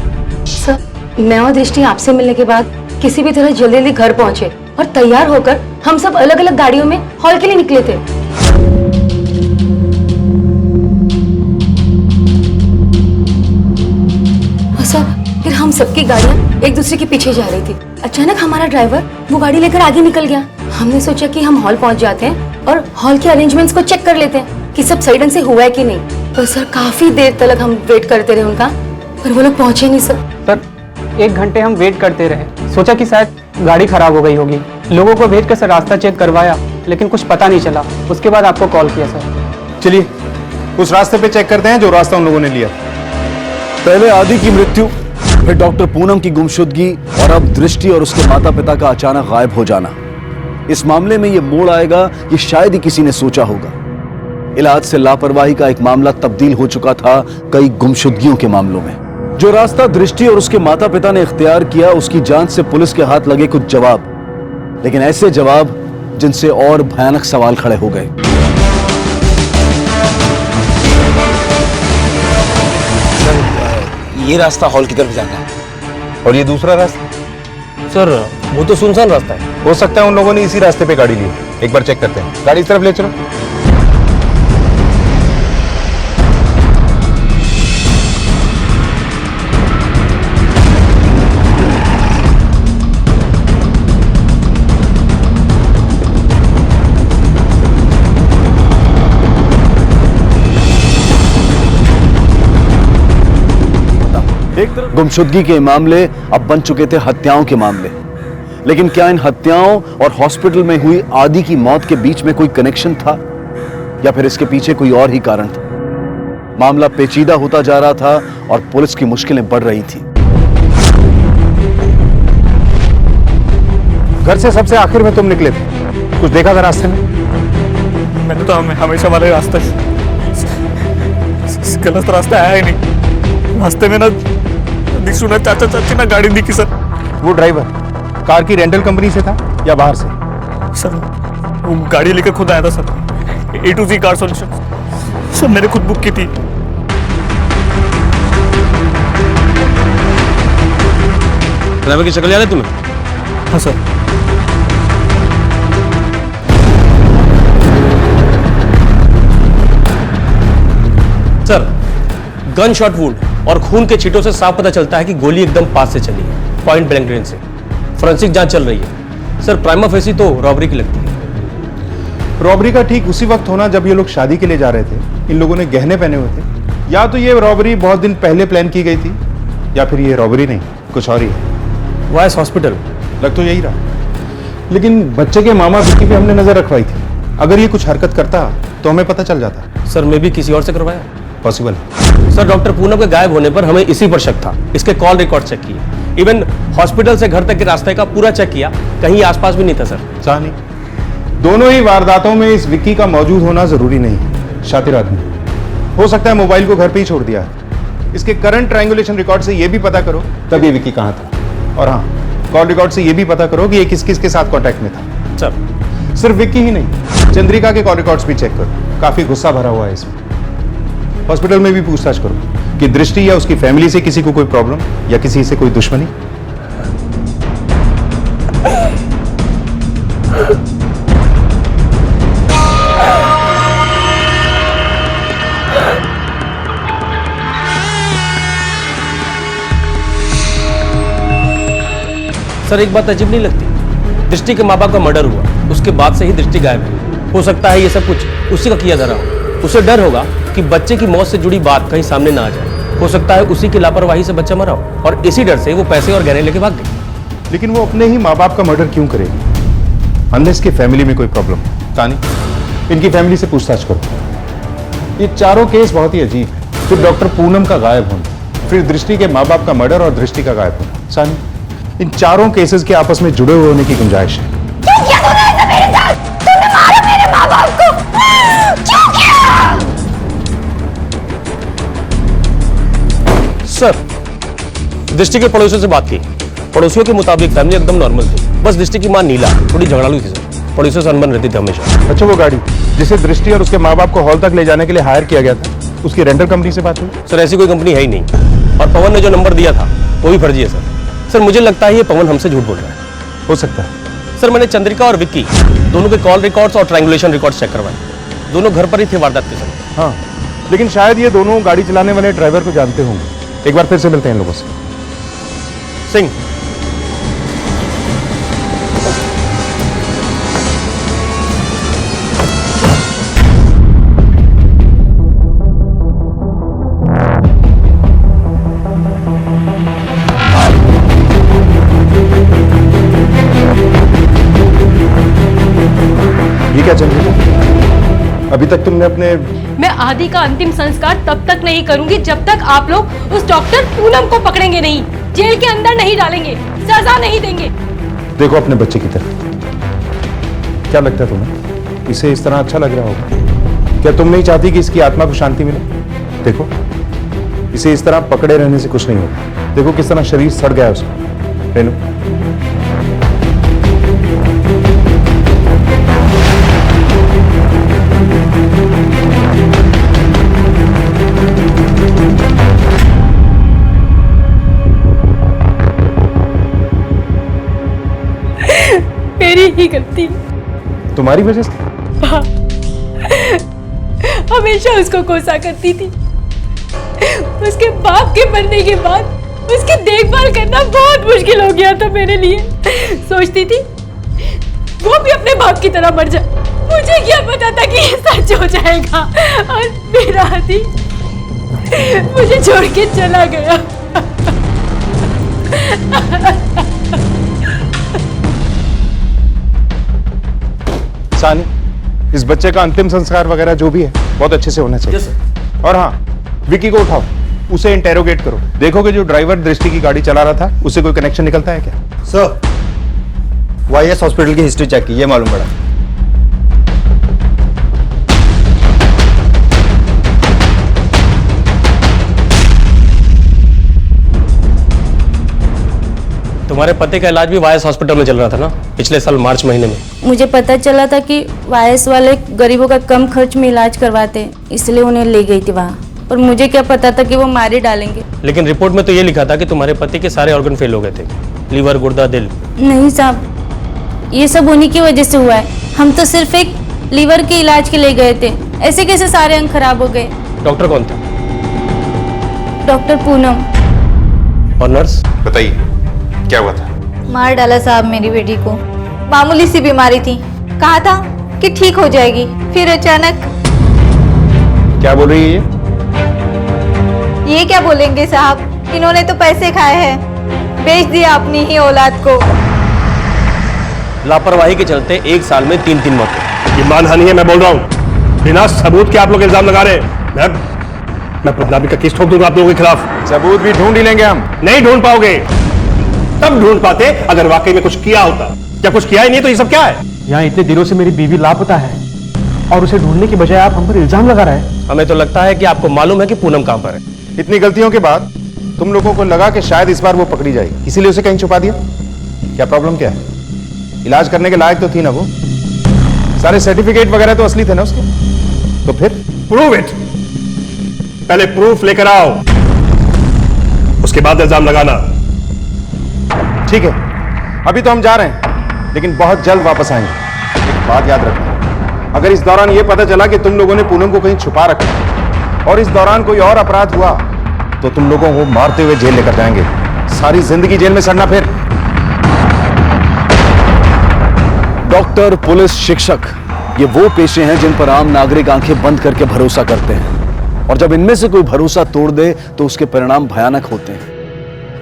सर मैं और दृष्टि आपसे मिलने के बाद किसी भी तरह जल्दी जल्दी घर पहुंचे और तैयार होकर हम सब अलग अलग गाड़ियों में हॉल के लिए निकले थे। और सर फिर हम सबकी गाड़ियां एक दूसरे के पीछे जा रही थी। अचानक हमारा ड्राइवर वो गाड़ी लेकर आगे निकल गया। हमने सोचा कि हम हॉल पहुंच जाते हैं और हॉल के अरेंजमेंट्स को चेक कर लेते हैं कि सब सही ढंग से हुआ है कि नहीं। पर सर काफी देर तक हम वेट करते रहे उनका, पर वो लोग पहुंचे नहीं सर। सर 1 घंटे हम वेट करते रहे, सोचा कि शायद गाड़ी खराब हो गई होगी। लोगों को भेजकर सर रास्ता चेक करवाया, लेकिन कुछ पता नहीं चला। उसके बाद आपको कॉल किया सर। चलिए उस रास्ते पे चेक करते हैं जो रास्ता उन लोगों ने लिया। पहले आदि की मृत्यु, फिर डॉक्टर पूनम की गुमशुदगी और अब दृष्टि और उसके माता पिता का अचानक गायब हो जाना। इस मामले में यह मोड़ आएगा कि शायद ही किसी ने सोचा होगा। इलाज से लापरवाही का एक मामला तब्दील हो चुका था कई गुमशुदगियों के मामलों में। जो रास्ता दृष्टि और उसके माता पिता ने इख्तियार किया, उसकी जांच से पुलिस के हाथ लगे कुछ जवाब, लेकिन ऐसे जवाब जिनसे और भयानक सवाल खड़े हो गए। ये रास्ता हॉल की तरफ जाता है और ये दूसरा रास्ता? सर वो तो सुनसान रास्ता है। हो सकता है उन लोगों ने इसी रास्ते पे गाड़ी ली। एक बार चेक करते हैं, गाड़ी इस तरफ ले चलो। गुमशुदगी के मामले अब बन चुके थे हत्याओं के मामले। लेकिन क्या इन हत्याओं और हॉस्पिटल में हुई आदि की मौत के बीच में कोई कनेक्शन था, या फिर इसके पीछे कोई और ही कारण था? मामला पेचीदा होता जा रहा था और पुलिस की मुश्किलें बढ़ रही थी। घर से सबसे आखिर में तुम निकले थे, कुछ देखा था रास्ते में? मैंने तो हमेशा वाले रास्ते गलत रास्ते आया ही नहीं। रास्ते में ना दिशु ना चाचा चाची ना गाड़ी दिखी सर। वो ड्राइवर कार की रेंटल कंपनी से था या बाहर से? सर वो गाड़ी लेकर खुद आया था sir, A to Z car solution. Sir मैंने खुद बुक की थी। ड्राइवर की शक्ल याद है तुम्हें? हाँ sir. Sir gun shot wound और खून के छींटों से साफ पता चलता है कि गोली एकदम पास से चली है, पॉइंट ब्लैंक रेंज से। फोरेंसिक जांच चल रही है सर। प्राइमा फेसी तो रॉबरी की लगती है। रॉबरी का ठीक उसी वक्त होना जब ये लोग शादी के लिए जा रहे थे। इन लोगों ने गहने पहने हुए थे। या तो ये रॉबरी बहुत दिन पहले प्लान की गई थी या फिर ये रॉबरी नहीं, कुछ और ही है। वाइस हॉस्पिटल लग तो यही रहा। लेकिन बच्चे के मामा विक्की पे हमने नजर रखवाई थी। अगर ये कुछ हरकत करता तो हमें पता चल जाता। सर मैं भी किसी और से करवाया। पॉसिबल। सर डॉक्टर पूनम के गायब होने पर हमें इसी पर शक था। इसके कॉल रिकॉर्ड चेक किए, इवन हॉस्पिटल से घर तक के रास्ते का पूरा चेक किया, कहीं आसपास भी नहीं था सर। नहीं, दोनों ही वारदातों में इस विक्की का मौजूद होना जरूरी नहीं है। शातिर आदमी हो सकता है मोबाइल को घर पे ही छोड़ दिया है। इसके करंट ट्रायंगुलेशन रिकॉर्ड से ये भी पता करो तब ये विक्की कहाँ था। और हाँ, कॉल रिकॉर्ड से ये भी पता करो कि ये किस किस के साथ कॉन्टैक्ट में था। सर सिर्फ विक्की ही नहीं, चंद्रिका के कॉल रिकॉर्ड्स भी चेक करो। काफी गुस्सा भरा हुआ है इसमें। हॉस्पिटल में भी पूछताछ करो कि दृष्टि या उसकी फैमिली से किसी को कोई प्रॉब्लम या किसी से कोई दुश्मनी। सर एक बात अजीब नहीं लगती? दृष्टि के माँ बाप का मर्डर हुआ, उसके बाद से ही दृष्टि गायब है। हो सकता है ये सब कुछ उसी का किया जा रहा हो। उसे डर होगा कि बच्चे की मौत से जुड़ी बात कहीं सामने ना आ जाए। हो सकता है उसी की लापरवाही से बच्चा मरा हो और इसी डर से वो पैसे और गहने लेके भाग गई। लेकिन वो अपने ही माँ बाप का मर्डर क्यों करेगी? अनलेस की फैमिली में कोई प्रॉब्लम। तानी, इनकी फैमिली से पूछताछ करो। ये चारों केस बहुत ही अजीब है। फिर डॉक्टर पूनम का गायब होना, फिर दृष्टि के माँ बाप का मर्डर और दृष्टि का गायब होना। सानी, इन चारों केसेस के आपस में जुड़े हुए होने की गुंजाइश है। क्यों किया तूने ऐसा मेरे साथ? तूने मारा मेरे माँ बाप को। क्यों किया? सर दृष्टि के पड़ोसियों से बात की। पड़ोसियों के मुताबिक फैमिली एकदम नॉर्मल थी। बस दृष्टि की मां नीला थोड़ी झगड़ालू थी सर। पड़ोसियों से अनबन रहती थी हमेशा। अच्छा, वो गाड़ी जिसे दृष्टि और उसके माँ बाप को हॉल तक ले जाने के लिए हायर किया गया था, उसकी रेंटल कंपनी से बात हुई? सर ऐसी कोई कंपनी है ही नहीं। और पवन ने जो नंबर दिया था वो भी फर्जी है सर। सर मुझे लगता है ये पवन हमसे झूठ बोल रहा है। हो सकता है। सर मैंने चंद्रिका और विक्की दोनों के कॉल रिकॉर्ड्स और ट्रायंगुलेशन रिकॉर्ड्स चेक करवाए। दोनों घर पर ही थे वारदात के समय। हाँ, लेकिन शायद ये दोनों गाड़ी चलाने वाले ड्राइवर को जानते होंगे। एक बार फिर से मिलते हैं इन लोगों से। सिंह, ये क्या चल रहा है? अभी तक तुमने अपने मैं आदि का अंतिम संस्कार तब तक नहीं करूंगी जब तक आप लोग उस डॉक्टर पूनम को पकड़ेंगे नहीं, जेल के अंदर नहीं डालेंगे, सजा नहीं देंगे। देखो अपने बच्चे की तरफ। क्या लगता है तुम्हें? इसे इस तरह अच्छा लग रहा होगा? क्या तुम नहीं चाहती कि इसकी आत्मा को शांति मिले? देखो, इसे इस तरह पकड़े रहने से कुछ नहीं होगा। देखो किस तरह शरीर सड़ गया है उसका। रेनू, मेरी ही गलती। तुम्हारी वजह से? हाँ, हमेशा उसको कोसा करती थी। उसके बाप के मरने के बाद उसकी देखभाल करना बहुत मुश्किल हो गया था मेरे लिए। सोचती थी वो भी अपने बाप की तरह मर जाए। मुझे क्या पता था कि ये सच हो जाएगा और मेरा आदि मुझे छोड़ के चला गया। सानी, इस बच्चे का अंतिम संस्कार वगैरह जो भी है बहुत अच्छे से होना चाहिए। Yes sir. और हाँ, विकी को उठाओ, उसे इंटेरोगेट करो। देखोगे जो ड्राइवर दृष्टि की गाड़ी चला रहा था उससे कोई कनेक्शन निकलता है क्या? सर, वाईएस हॉस्पिटल की हिस्ट्री चेक की, ये मालूम पड़ा। तुम्हारे पति का इलाज भी वायस हॉस्पिटल में चल रहा था ना, पिछले साल मार्च महीने में। मुझे पता चला था कि वायस वाले गरीबों का कम खर्च में इलाज करवाते हैं, इसलिए उन्हें ले गई थी वहाँ। और मुझे क्या पता था कि वो मार ही डालेंगे। लेकिन रिपोर्ट में तो ये लिखा था कि तुम्हारे पति के सारे ऑर्गन फेल हो गए थे, लीवर, गुर्दा, दिल। नहीं साहब, ये सब उन्हीं की वजह से हुआ है। हम तो सिर्फ एक लीवर के इलाज के लिए गए थे, ऐसे कैसे सारे अंग खराब हो गए। डॉक्टर कौन था? डॉक्टर पूनम। और नर्स? बताइए क्या हुआ था? मार डाला साहब मेरी बेटी को। मामूली सी बीमारी थी, कहा था कि ठीक हो जाएगी, फिर अचानक। क्या बोल रही है ये क्या बोलेंगे साहब, इन्होंने तो पैसे खाए हैं, बेच दिया अपनी ही औलाद को। लापरवाही के चलते एक साल में 3 मौतें। ये मानहानि है, मैं बोल रहा हूँ। बिना सबूत के आप लोग इल्जाम लगा रहे हैं। मैं बदनामी का केस ठोक दूंगा आप लोगों के खिलाफ। सबूत भी ढूंढ ही लेंगे हम। नहीं ढूंढ पाओगे। तब ढूंढ पाते अगर वाकई में कुछ किया होता। क्या कुछ किया ही नहीं तो ये सब क्या है? यहाँ इतने दिनों से मेरी बीवी लापता है और उसे ढूंढने की बजाय आप हम पर इल्जाम लगा रहे हैं। हमें तो लगता है कि आपको मालूम है कि पूनम कहां पर है। इतनी गलतियों के बाद तुम लोगों को लगा कि शायद इस बार वो पकड़ी जाएगी, इसीलिए उसे कहीं छुपा दिया। क्या प्रॉब्लम क्या है? इलाज करने के लायक तो थी ना वो, सारे सर्टिफिकेट वगैरह तो असली थे ना उसके। तो फिर प्रूव इट। पहले प्रूफ लेकर आओ, उसके बाद इल्जाम लगाना। ठीक है, अभी तो हम जा रहे हैं, लेकिन बहुत जल्द वापस आएंगे। एक बात याद रखना, अगर इस दौरान यह पता चला कि तुम लोगों ने पूनम को कहीं छुपा रखा और इस दौरान कोई और अपराध हुआ तो तुम लोगों को मारते हुए जेल लेकर जाएंगे, सारी जिंदगी जेल में सड़ना। फिर डॉक्टर, पुलिस, शिक्षक, ये वो पेशे हैं जिन पर आम नागरिक आंखें बंद करके भरोसा करते हैं, और जब इनमें से कोई भरोसा तोड़ दे तो उसके परिणाम भयानक होते हैं।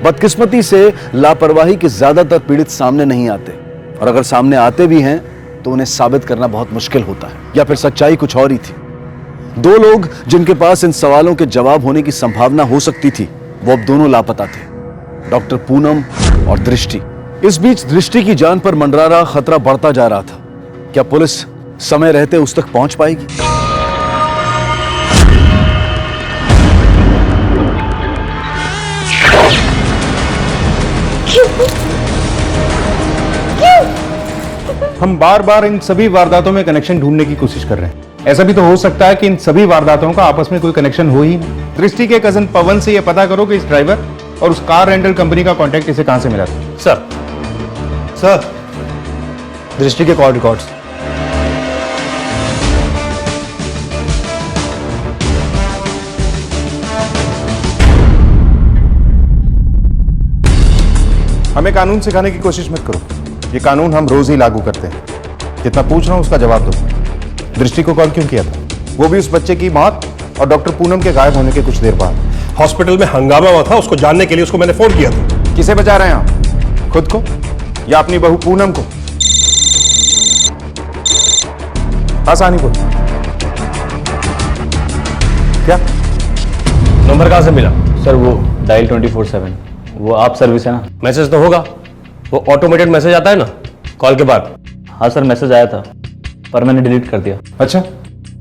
बदकिस्मती से लापरवाही के ज्यादातर पीड़ित सामने नहीं आते, और अगर सामने आते भी हैं तो उन्हें साबित करना बहुत मुश्किल होता है, या फिर सच्चाई कुछ और ही थी। 2 लोग जिनके पास इन सवालों के जवाब होने की संभावना हो सकती थी, वो अब दोनों लापता थे, डॉक्टर पूनम और दृष्टि। इस बीच दृष्टि की जान पर मंडरा रहा खतरा बढ़ता जा रहा था। क्या पुलिस समय रहते उस तक पहुंच पाएगी? हम बार बार इन सभी वारदातों में कनेक्शन ढूंढने की कोशिश कर रहे हैं। ऐसा भी तो हो सकता है कि इन सभी वारदातों का आपस में कोई कनेक्शन हो ही नहीं। दृष्टि के कजन पवन से यह पता करो कि इस ड्राइवर और उस कार रेंटल कंपनी का कांटेक्ट इसे कहां से मिला था। सर, दृष्टि के कॉल रिकॉर्ड्स। हमें कानून सिखाने की कोशिश मत करो, ये कानून हम रोज ही लागू करते हैं। जितना पूछ रहा हूं उसका जवाब दो। दृष्टि को कॉल क्यों किया था, वो भी उस बच्चे की मौत और डॉक्टर पूनम के गायब होने के कुछ देर बाद? हॉस्पिटल में हंगामा हुआ था, उसको जानने के लिए उसको मैंने फोन किया था। किसे बचा रहे हैं आप, खुद को या अपनी बहू पूनम को? आसानी बोल। क्या नंबर कहां से मिला? सर, वो डायल 24/7, वो आप सर्विस है ना? मैसेज तो होगा, वो ऑटोमेटेड मैसेज आता है ना कॉल के बाद। हाँ सर, मैसेज आया था पर मैंने डिलीट कर दिया। अच्छा,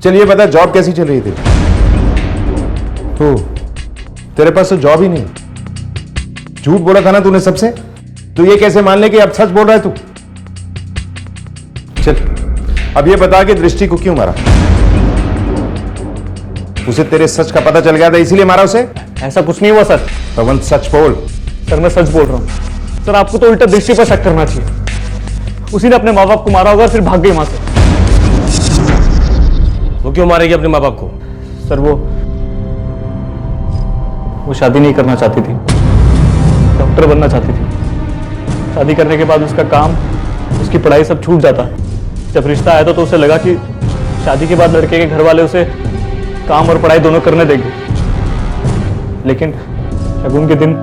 चलिए बता, जॉब कैसी चल रही थी? तो तेरे पास तो जॉब ही नहीं, झूठ बोला था ना तूने सबसे, तो ये कैसे मान ले कि अब सच बोल रहा है तू? चल अब ये बता कि दृष्टि को क्यों मारा? उसे तेरे सच का पता चल गया था इसीलिए मारा उसे? ऐसा कुछ नहीं हुआ सर। पवन सच बोल। सर मैं सच बोल रहा हूँ। सर आपको तो उल्टा दृष्टि पर शक करना चाहिए, उसी ने अपने माँ बाप को मारा होगा, फिर भाग गई वहां से। वो क्यों मारेगी अपने माँ बाप को? सर वो शादी नहीं करना चाहती थी, डॉक्टर बनना चाहती थी। शादी करने के बाद उसका काम, उसकी पढ़ाई सब छूट जाता। जब रिश्ता आया तो उसे लगा कि शादी के बाद लड़के के घर वाले उसे काम और पढ़ाई दोनों करने देंगे, लेकिन शगुन के दिन।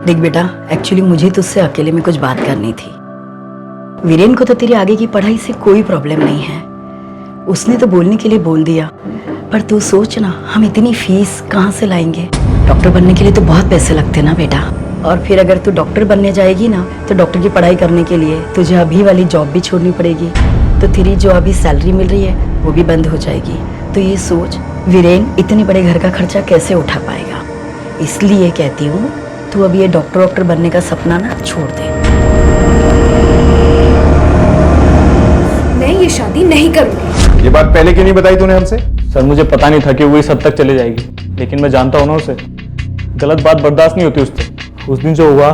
देख बेटा, एक्चुअली मुझे तुझसे अकेले में कुछ बात करनी थी। वीरेन को तो तेरी आगे की पढ़ाई से कोई प्रॉब्लम नहीं है, उसने तो बोलने के लिए बोल दिया, पर तू सोच ना, हम इतनी फीस कहाँ से लाएंगे? डॉक्टर बनने के लिए तो बहुत पैसे लगते ना बेटा। और फिर अगर तू डॉक्टर बनने जाएगी ना, तो डॉक्टर की पढ़ाई करने के लिए तुझे अभी वाली जॉब भी छोड़नी पड़ेगी। तो तेरी जो अभी सैलरी मिल रही है वो भी बंद हो जाएगी। तो ये सोच, वीरेन इतने बड़े घर का खर्चा कैसे उठा पाएगा? इसलिए कहती हूँ तू अभी ये डॉक्टर बनने का सपना ना छोड़ दे। मैं ये शादी नहीं करूंगी। ये बात पहले क्यों नहीं बताई तूने हमसे? सर मुझे पता नहीं था कि वो इस हद तक चले जाएगी, लेकिन मैं जानता हूँ ना उसे, गलत बात बर्दाश्त नहीं होती उससे। उस दिन जो हुआ,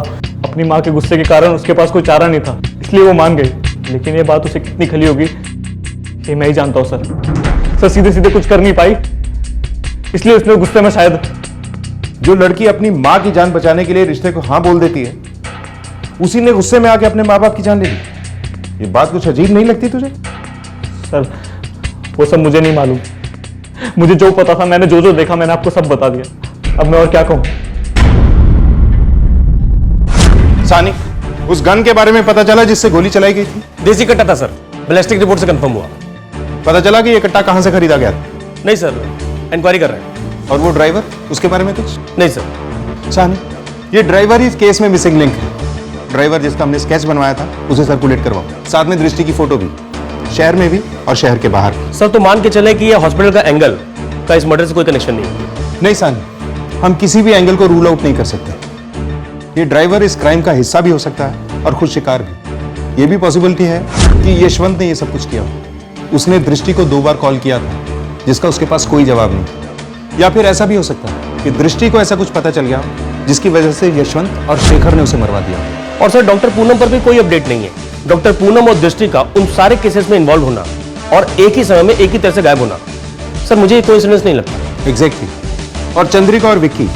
अपनी माँ के गुस्से के कारण उसके पास कोई चारा नहीं था, इसलिए वो मान गई। लेकिन ये बात उसे कितनी खली होगी ये मैं ही जानता हूँ सर। सीधे सीधे कुछ कर नहीं पाई, इसलिए उसने गुस्से में शायद। जो लड़की अपनी माँ की जान बचाने के लिए रिश्ते को हाँ बोल देती है, उसी ने गुस्से में आके अपने माँ बाप की जान ले ली। ये बात कुछ अजीब नहीं लगती तुझे? सर वो सब मुझे नहीं मालूम, मुझे जो पता था, मैंने जो जो देखा मैंने आपको सब बता दिया। अब मैं और क्या कहूँ? सानी, उस गन के बारे में पता चला जिससे गोली चलाई गई थी? देसी कट्टा था सर, बैलिस्टिक रिपोर्ट से कंफर्म हुआ। पता चला कि ये कट्टा कहां से खरीदा गया था? नहीं सर, इंक्वायरी कर रहे हैं। और वो ड्राइवर, उसके बारे में कुछ? नहीं सर। सानी, ये ड्राइवर ही इस केस में मिसिंग लिंक है। ड्राइवर जिसका हमने स्केच बनवाया था उसे सर्कुलेट करवाओ, साथ में दृष्टि की फोटो भी, शहर में भी और शहर के बाहर। सर तो मान के चले कि ये हॉस्पिटल का एंगल का इस मर्डर से कोई कनेक्शन नहीं है। नहीं सानी, हम किसी भी एंगल को रूल आउट नहीं कर सकते। ये ड्राइवर इस क्राइम का हिस्सा भी हो सकता है और खुद शिकार भी। ये भी पॉसिबिलिटी है कि यशवंत ने ये सब कुछ किया हो। उसने दृष्टि को 2 बार कॉल किया था जिसका उसके पास कोई जवाब नहीं। या फिर ऐसा भी हो सकता है कि दृष्टि को ऐसा कुछ पता चल गया जिसकी वजह से यशवंत और शेखर ने उसे मरवा दिया। और सर डॉक्टर पूनम पर भी कोई अपडेट नहीं है। डॉक्टर पूनम और दृष्टि का उन सारे केसेस में इन्वॉल्व होना और एक ही समय में एक ही तरह से गायब होना, सर मुझे कोइंसिडेंस नहीं लगता। एग्जैक्टली। और चंद्रिका और विक्की,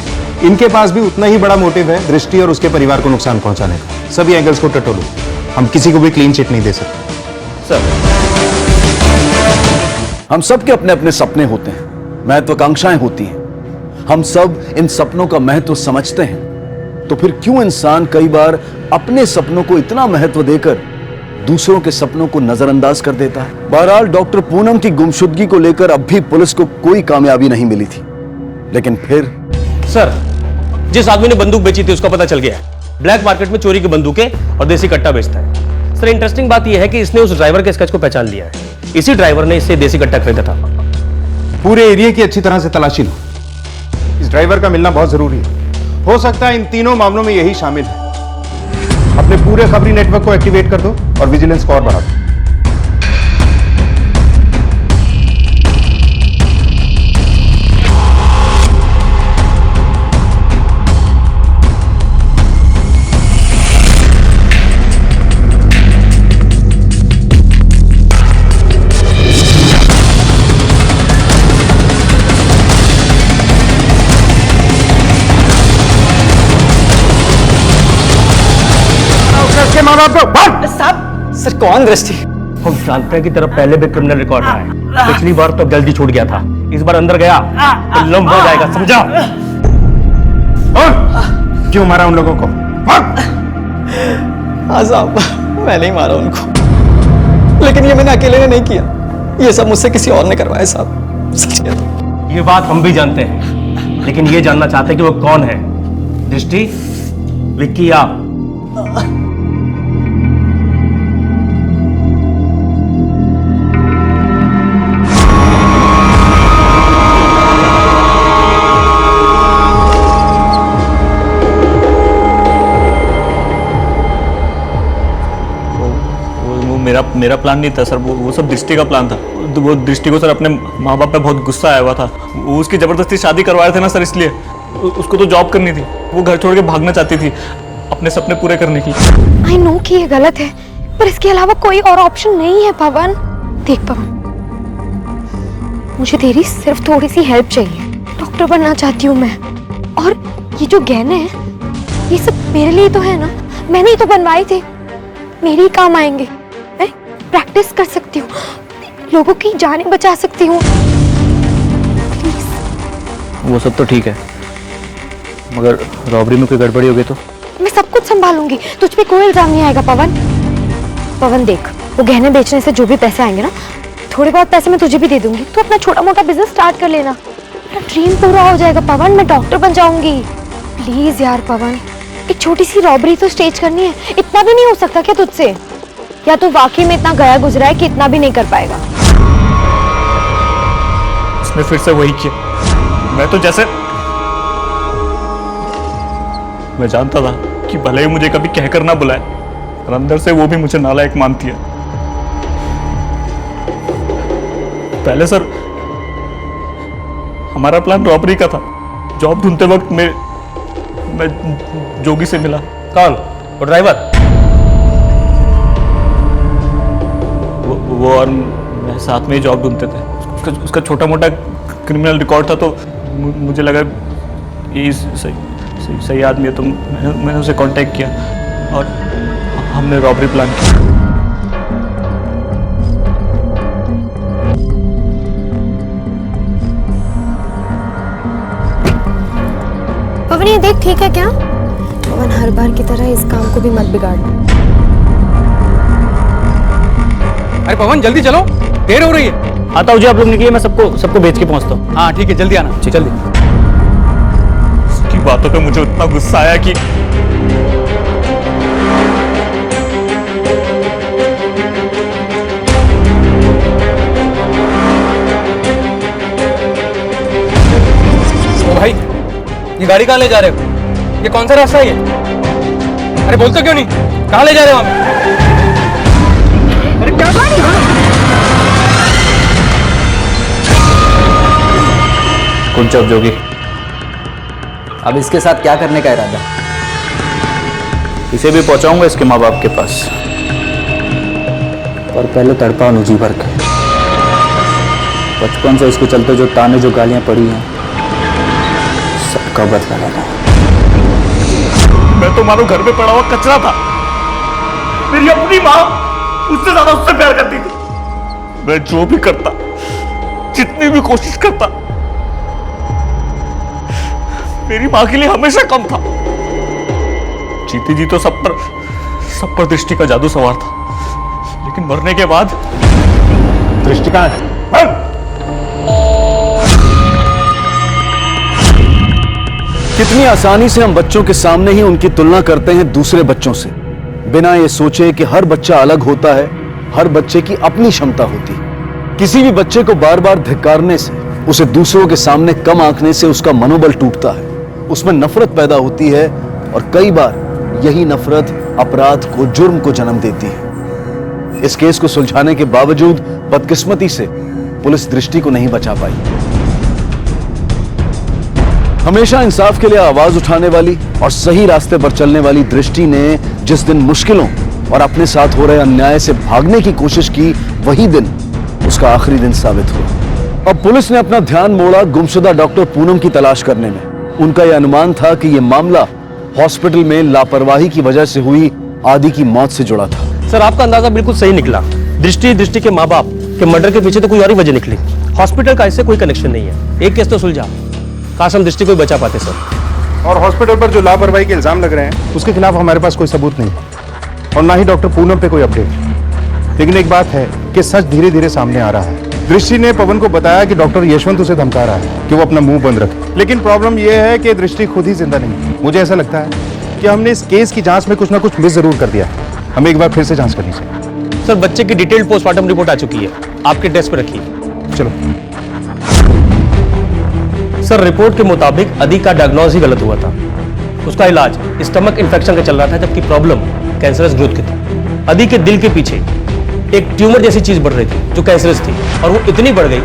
इनके पास भी उतना ही बड़ा मोटिव है दृष्टि और उसके परिवार को नुकसान पहुंचाने का। सभी एंगल्स को टटोलो, हम किसी को भी क्लीन चिट नहीं दे सकते। सर हम सब के अपने अपने सपने होते हैं, महत्वाकांक्षाएं होती हैं। हम सब इन सपनों का महत्व समझते हैं, तो फिर क्यों इंसान कई बार अपने सपनों को इतना महत्व देकर दूसरों के सपनों को नजरअंदाज कर देता है? बहरहाल डॉक्टर पूनम की गुमशुदगी को लेकर अब भी पुलिस को कोई कामयाबी नहीं मिली थी, लेकिन फिर सर जिस आदमी ने बंदूक बेची थी उसका पता चल गया है। ब्लैक मार्केट में चोरी की बंदूकें और देसी कट्टा बेचता है। सर इंटरेस्टिंग बात यह है कि इसने उस ड्राइवर के स्केच को पहचान लिया है। इसी ड्राइवर ने इससे देसी कट्टा खरीदा था। पूरे एरिया की अच्छी तरह से तलाशी लो, इस ड्राइवर का मिलना बहुत जरूरी है। हो सकता है इन तीनों मामलों में यही शामिल है। अपने पूरे खबरी नेटवर्क को एक्टिवेट कर दो और विजिलेंस को और बढ़ा दो। सर कौन दृष्टि? हम जानते हैं कि तेरा पहले भी क्रिमिनल रिकॉर्ड रहा है। पिछली बार तो जल्दी छूट गया था, इस बार अंदर गया तो लंबा हो जाएगा, समझा? और क्यों मारा उन लोगों को? हाँ साहब, मैंने ही मारा उनको, लेकिन ये मैंने अकेले ने नहीं किया, ये सब मुझसे किसी और ने करवाया साहब। सच कहता। ये बात हम भी जानते हैं, लेकिन ये जानना चाहते हैं कि वो कौन है। दृष्टि, विक्की, आप? मेरा प्लान नहीं था सर, वो सब दृष्टि का प्लान था। वो दृष्टि को सर अपने माँ बाप पे बहुत गुस्सा आया हुआ था, वो उसकी जबरदस्ती शादी करवाए थे ना सर, इसलिए उसको तो जॉब करनी थी, वो घर छोड़ के भागना चाहती थी अपने सपने पूरे करने की। आई नो कि ये गलत है, पर इसके अलावा कोई और ऑप्शन नहीं है पवन। देख पवन, मुझे तेरी सिर्फ थोड़ी सी हेल्प चाहिए। डॉक्टर बनना चाहती हूँ मैं, और ये जो गहने हैं ये सब मेरे लिए तो है ना, मैंने ही तो बनवाए थे, मेरे ही काम आएंगे। मैं प्रैक्टिस कर सकती हूँ, लोगों की जानें बचा सकती हूँ। वो सब तो ठीक है, मगर रॉबरी में कोई गड़बड़ी हो गई तो? मैं सब कुछ संभालूंगी, तुझ पे कोई इल्जाम नहीं आएगा पवन। पवन देख, वो गहने बेचने से जो भी पैसे आएंगे ना, थोड़े बहुत पैसे मैं तुझे भी दे दूंगी, तू अपना छोटा मोटा बिजनेस स्टार्ट कर लेना, मेरा ड्रीम पूरा हो जाएगा पवन, मैं डॉक्टर बन जाऊंगी। प्लीज यार पवन, एक छोटी सी रॉबरी तो स्टेज करनी है, इतना भी नहीं हो सकता क्या तुझसे? या तू वाकई में इतना गया गुजरा है कि इतना भी नहीं कर पाएगा? उसने फिर से वही किया। मैं तो जैसे मैं जानता था कि भले ही मुझे कभी कहकर ना बुलाए, पर अंदर से वो भी मुझे नालायक मानती है। पहले सर हमारा प्लान रॉबरी का था। जॉब ढूंढते वक्त मैं जोगी से मिला। कौन? वो ड्राइवर? वो और मैं साथ में ही जॉब ढूंढते थे। उसका छोटा मोटा क्रिमिनल रिकॉर्ड था, तो मुझे लगा ये सही आदमी है, तो मैंने उसे कांटेक्ट किया और हमने रॉबरी प्लान किया। पवन ये देख, ठीक है क्या? पवन हर बार की तरह इस काम को भी मत बिगाड़। अरे पवन जल्दी चलो, देर हो रही है। आता हूँ जी, आप लोग निकलिए, मैं सबको भेज के पहुंचता हूँ। हाँ ठीक है, जल्दी आना। जल्दी। उसकी बातों पे मुझे उतना गुस्सा आया कि भाई ये गाड़ी कहाँ ले जा रहे हो? ये कौन सा रास्ता है ये? अरे बोलते क्यों नहीं? कहाँ ले जा रहे हो हमें? अरे क्या गाड़ी? कुछ जब जोगी, अब इसके साथ क्या करने का इरादा? इसे भी पहुंचाऊंगा इसके माँ बाप के पास, और पहले तड़पा अनुजी भर के। बचपन से इसके चलते जो ताने जो गालियां पड़ी हैं, सबका बदला लेना। मैं तो मानो घर में पड़ा हुआ कचरा था। मेरी अपनी माँ उससे ज्यादा उससे प्यार करती थी। मैं जो भी करता, जितनी भी कोशिश करता, मेरी माँ के लिए हमेशा कम था। जीती जी तो सब पर दृष्टि का जादू सवार था, लेकिन मरने के बाद दृष्टि कहाँ है? कितनी आसानी से हम बच्चों के सामने ही उनकी तुलना करते हैं दूसरे बच्चों से, बिना ये सोचे कि हर बच्चा अलग होता है, हर बच्चे की अपनी क्षमता होती है। किसी भी बच्चे को बार बार धिक्कारने से, उसे दूसरों के सामने कम आंकने से उसका मनोबल टूटता है, उसमें नफरत पैदा होती है, और कई बार यही नफरत अपराध को, जुर्म को जन्म देती है। इस केस को सुलझाने के बावजूद बदकिस्मती से पुलिस दृष्टि को नहीं बचा पाई। हमेशा इंसाफ के लिए आवाज उठाने वाली और सही रास्ते पर चलने वाली दृष्टि ने जिस दिन मुश्किलों और अपने साथ हो रहे अन्याय से भागने की कोशिश की, वही दिन उसका आखिरी दिन साबित हुआ। अब पुलिस ने अपना ध्यान मोड़ा गुमशुदा डॉक्टर पूनम की तलाश करने में। उनका यह अनुमान था कि यह मामला हॉस्पिटल में लापरवाही की वजह से हुई आदि की मौत से जुड़ा था। सर आपका अंदाजा बिल्कुल सही निकला। दृष्टि के माँ बाप के मर्डर के पीछे तो कोई और ही वजह निकली। हॉस्पिटल का इससे कोई कनेक्शन नहीं है। एक केस तो सुलझा, काश हम दृष्टि को बचा पाते सर। और हॉस्पिटल पर जो लापरवाही के इल्जाम लग रहे हैं, उसके खिलाफ हमारे पास कोई सबूत नहीं, और ना ही डॉक्टर पूनम पे कोई अपडेट। लेकिन एक बात है कि सच धीरे धीरे सामने आ रहा है। दृष्टि ने पवन को बताया कि डॉक्टर यशवंत उसे धमका रहा है कि वो अपना मुंह बंद रखे, लेकिन प्रॉब्लम यह है कि दृष्टि खुद ही जिंदा नहीं। मुझे ऐसा लगता है कि हमने इस केस की जांच में कुछ ना कुछ मिस जरूर कर दिया है। हमें एक बार फिर से जांच करनी चाहिए। सर बच्चे की डिटेल्ड पोस्टमार्टम रिपोर्ट आ चुकी है, आपके डेस्क पर रखिए। चलो। सर रिपोर्ट के मुताबिक अदी का डायग्नोज ही गलत हुआ था। उसका इलाज स्टमक इन्फेक्शन का चल रहा था, जबकि प्रॉब्लम कैंसरस ग्रोथ की थी। अदी के दिल के पीछे एक ट्यूमर जैसी चीज बढ़ रही थी जो कैंसरस थी, और वो इतनी बढ़ गई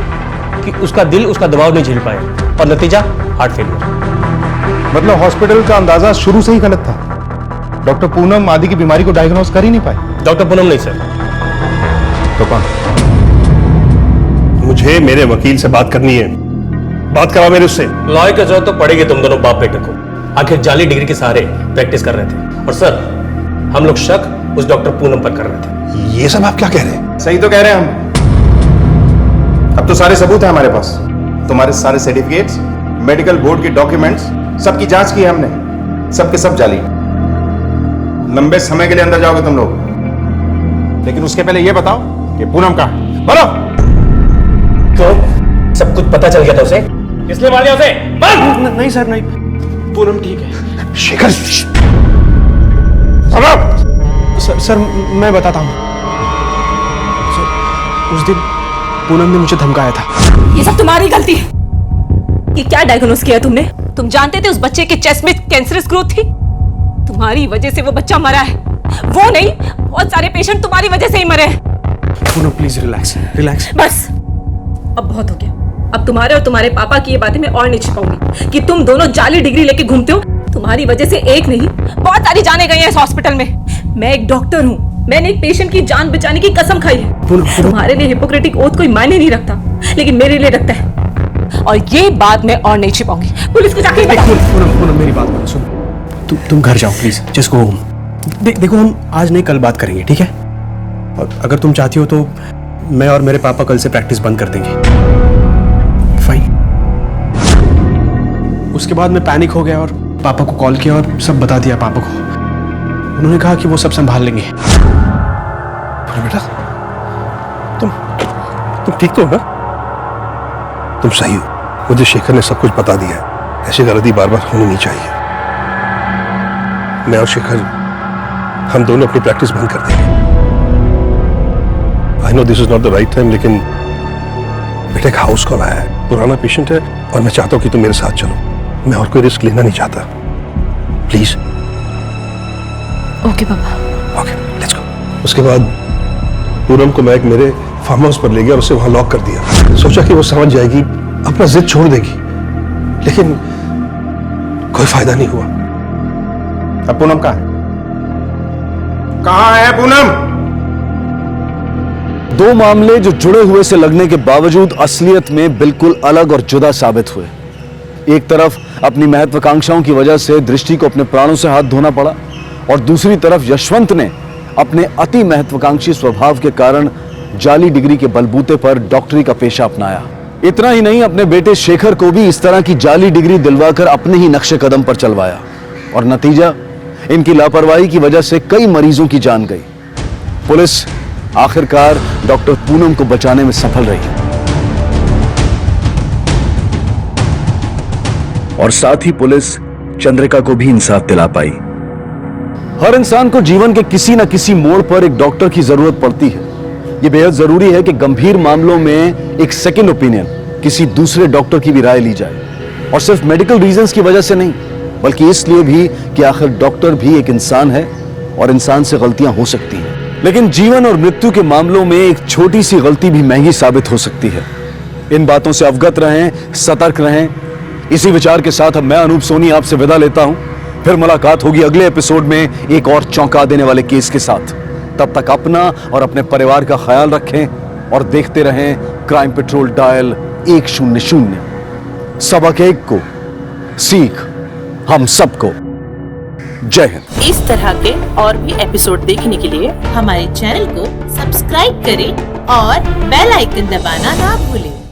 कि उसका दिल उसका दबाव नहीं झेल पाया, और नतीजा हार्ट फेलियर। मतलब हॉस्पिटल का अंदाजा शुरू से ही गलत था। डॉक्टर पूनम आदि की बीमारी को डायग्नोज कर ही नहीं पाए। डॉक्टर पूनम नहीं सर। तो कौन? मुझे मेरे वकील से बात करनी है। बात करा मेरे उससे। लॉ की जरूरत तो पड़ेगी तुम दोनों बाप बेटे को। आखिर जाली डिग्री के सहारे प्रैक्टिस कर रहे थे, और सर हम लोग शक उस डॉक्टर पूनम पर कर रहे थे। ये सब आप क्या कह रहे हैं? सही तो कह रहे हैं हम। अब तो सारे सबूत हैं हमारे पास। तुम्हारे सारे सर्टिफिकेट्स, मेडिकल बोर्ड के डॉक्यूमेंट्स, सबकी जांच की है हमने। सबके सब जाली। लंबे समय के लिए अंदर जाओगे तुम लोग, लेकिन उसके पहले ये बताओ कि पूनम कहाँ है? बोलो। सब कुछ पता चल गया था उसे? किसने मार दिया उसे? नहीं सर, नहीं, पूनम ठीक है। शेखर, सर मैं बताता हूँ। सर, उस दिन पूनम ने मुझे धमकाया था। ये सब तुम्हारी गलती है। ये क्या डायग्नोस किया तुमने? तुम जानते थे उस बच्चे के चेस्ट में कैंसरस ग्रोथ थी। तुम्हारी वजह से वो बच्चा मरा है। वो नहीं, बहुत सारे पेशेंट तुम्हारी वजह से ही मरे हैं। Poonam please relax, relax. बस अब बहुत हो गया। अब तुम्हारे और तुम्हारे पापा की ये बातें मैं और नहीं छिपाऊंगी कि तुम दोनों जाली डिग्री लेके घूमते हो। तुम्हारी वजह से एक नहीं, बहुत सारी जाने गई हैं इस हॉस्पिटल में। मैं एक डॉक्टर हूँ, मैंने एक पेशेंट की जान बचाने की कसम खाई है। तुम्हारे लिए हिपोक्रेटिक ओथ कोई मायने नहीं रखता, लेकिन मेरे लिए रखता है। और ये बात मैं और नहीं छिपाऊंगी। पुलिस को जाके पूनम मेरी बात सुनो। तुम घर जाओ प्लीज, जस्ट गो होम। देखो हम आज नहीं कल बात करेंगे, ठीक है? और अगर तुम चाहती हो तो मैं और मेरे पापा कल से प्रैक्टिस बंद कर देंगे। फाइन। उसके बाद मैं पैनिक हो गया और पापा को कॉल किया और सब बता दिया पापा को। उन्होंने कहा कि वो सब संभाल लेंगे। बेटा, तुम ठीक तो हो ना? तुम सही हो। मुझे शेखर ने सब कुछ बता दिया है। ऐसी गलती बार बार होनी नहीं चाहिए। मैं और शेखर हम दोनों अपनी प्रैक्टिस बंद कर देंगे। I know this is not the right time, लेकिन बेटा एक हाउस कॉल आया है, पुराना पेशेंट है और मैं चाहता हूं कि तुम मेरे साथ चलो। मैं और कोई रिस्क लेना नहीं चाहता। प्लीज। ओके पापा। Okay, let's go. उसके बाद पूनम को मैं मेरे फार्म हाउस पर ले गया और उसे वहां लॉक कर दिया। सोचा कि वो समझ जाएगी, अपना जिद छोड़ देगी, लेकिन कोई फायदा नहीं हुआ। अब पूनम कहाँ है पूनम? दो मामले जो जुड़े हुए से लगने के बावजूद असलियत में बिल्कुल अलग और जुदा साबित हुए। एक तरफ अपनी महत्वाकांक्षाओं की वजह से दृष्टि को अपने प्राणों से हाथ धोना पड़ा और दूसरी तरफ यशवंत ने अपने अति महत्वाकांक्षी स्वभाव के कारण जाली डिग्री के बलबूते पर डॉक्टरी का पेशा अपनाया। इतना ही नहीं, अपने बेटे शेखर को भी इस तरह की जाली डिग्री दिलवाकर अपने ही नक्शे कदम पर चलवाया और नतीजा, इनकी लापरवाही की वजह से कई मरीजों की जान गई। पुलिस आखिरकार डॉक्टर पूनम को बचाने में सफल रही और साथ ही पुलिस चंद्रिका को भी इंसाफ दिला पाई। हर इंसान को जीवन के किसी न किसी मोड़ पर एक डॉक्टर की जरूरत पड़ती है। यह बेहद जरूरी है कि गंभीर मामलों में एक सेकंड ओपिनियन, किसी दूसरे डॉक्टर की भी राय ली जाए, और सिर्फ मेडिकल रीजंस की वजह से नहीं, बल्कि इसलिए भी कि आखिर डॉक्टर भी एक इंसान है और इंसान से गलतियां हो सकती हैं। लेकिन जीवन और मृत्यु के मामलों में एक छोटी सी गलती भी महंगी साबित हो सकती है। इन बातों से अवगत रहें, सतर्क रहें। इसी विचार के साथ अब मैं अनूप सोनी आपसे विदा लेता हूं। फिर मुलाकात होगी अगले एपिसोड में एक और चौंका देने वाले केस के साथ। तब तक अपना और अपने परिवार का ख्याल रखें और देखते रहें क्राइम पेट्रोल डायल 100। सबक एक को, सीख हम सबको। जय हिंद। इस तरह के और भी एपिसोड देखने के लिए हमारे चैनल को सब्सक्राइब करें और बेल आइकन दबाना ना भूलें।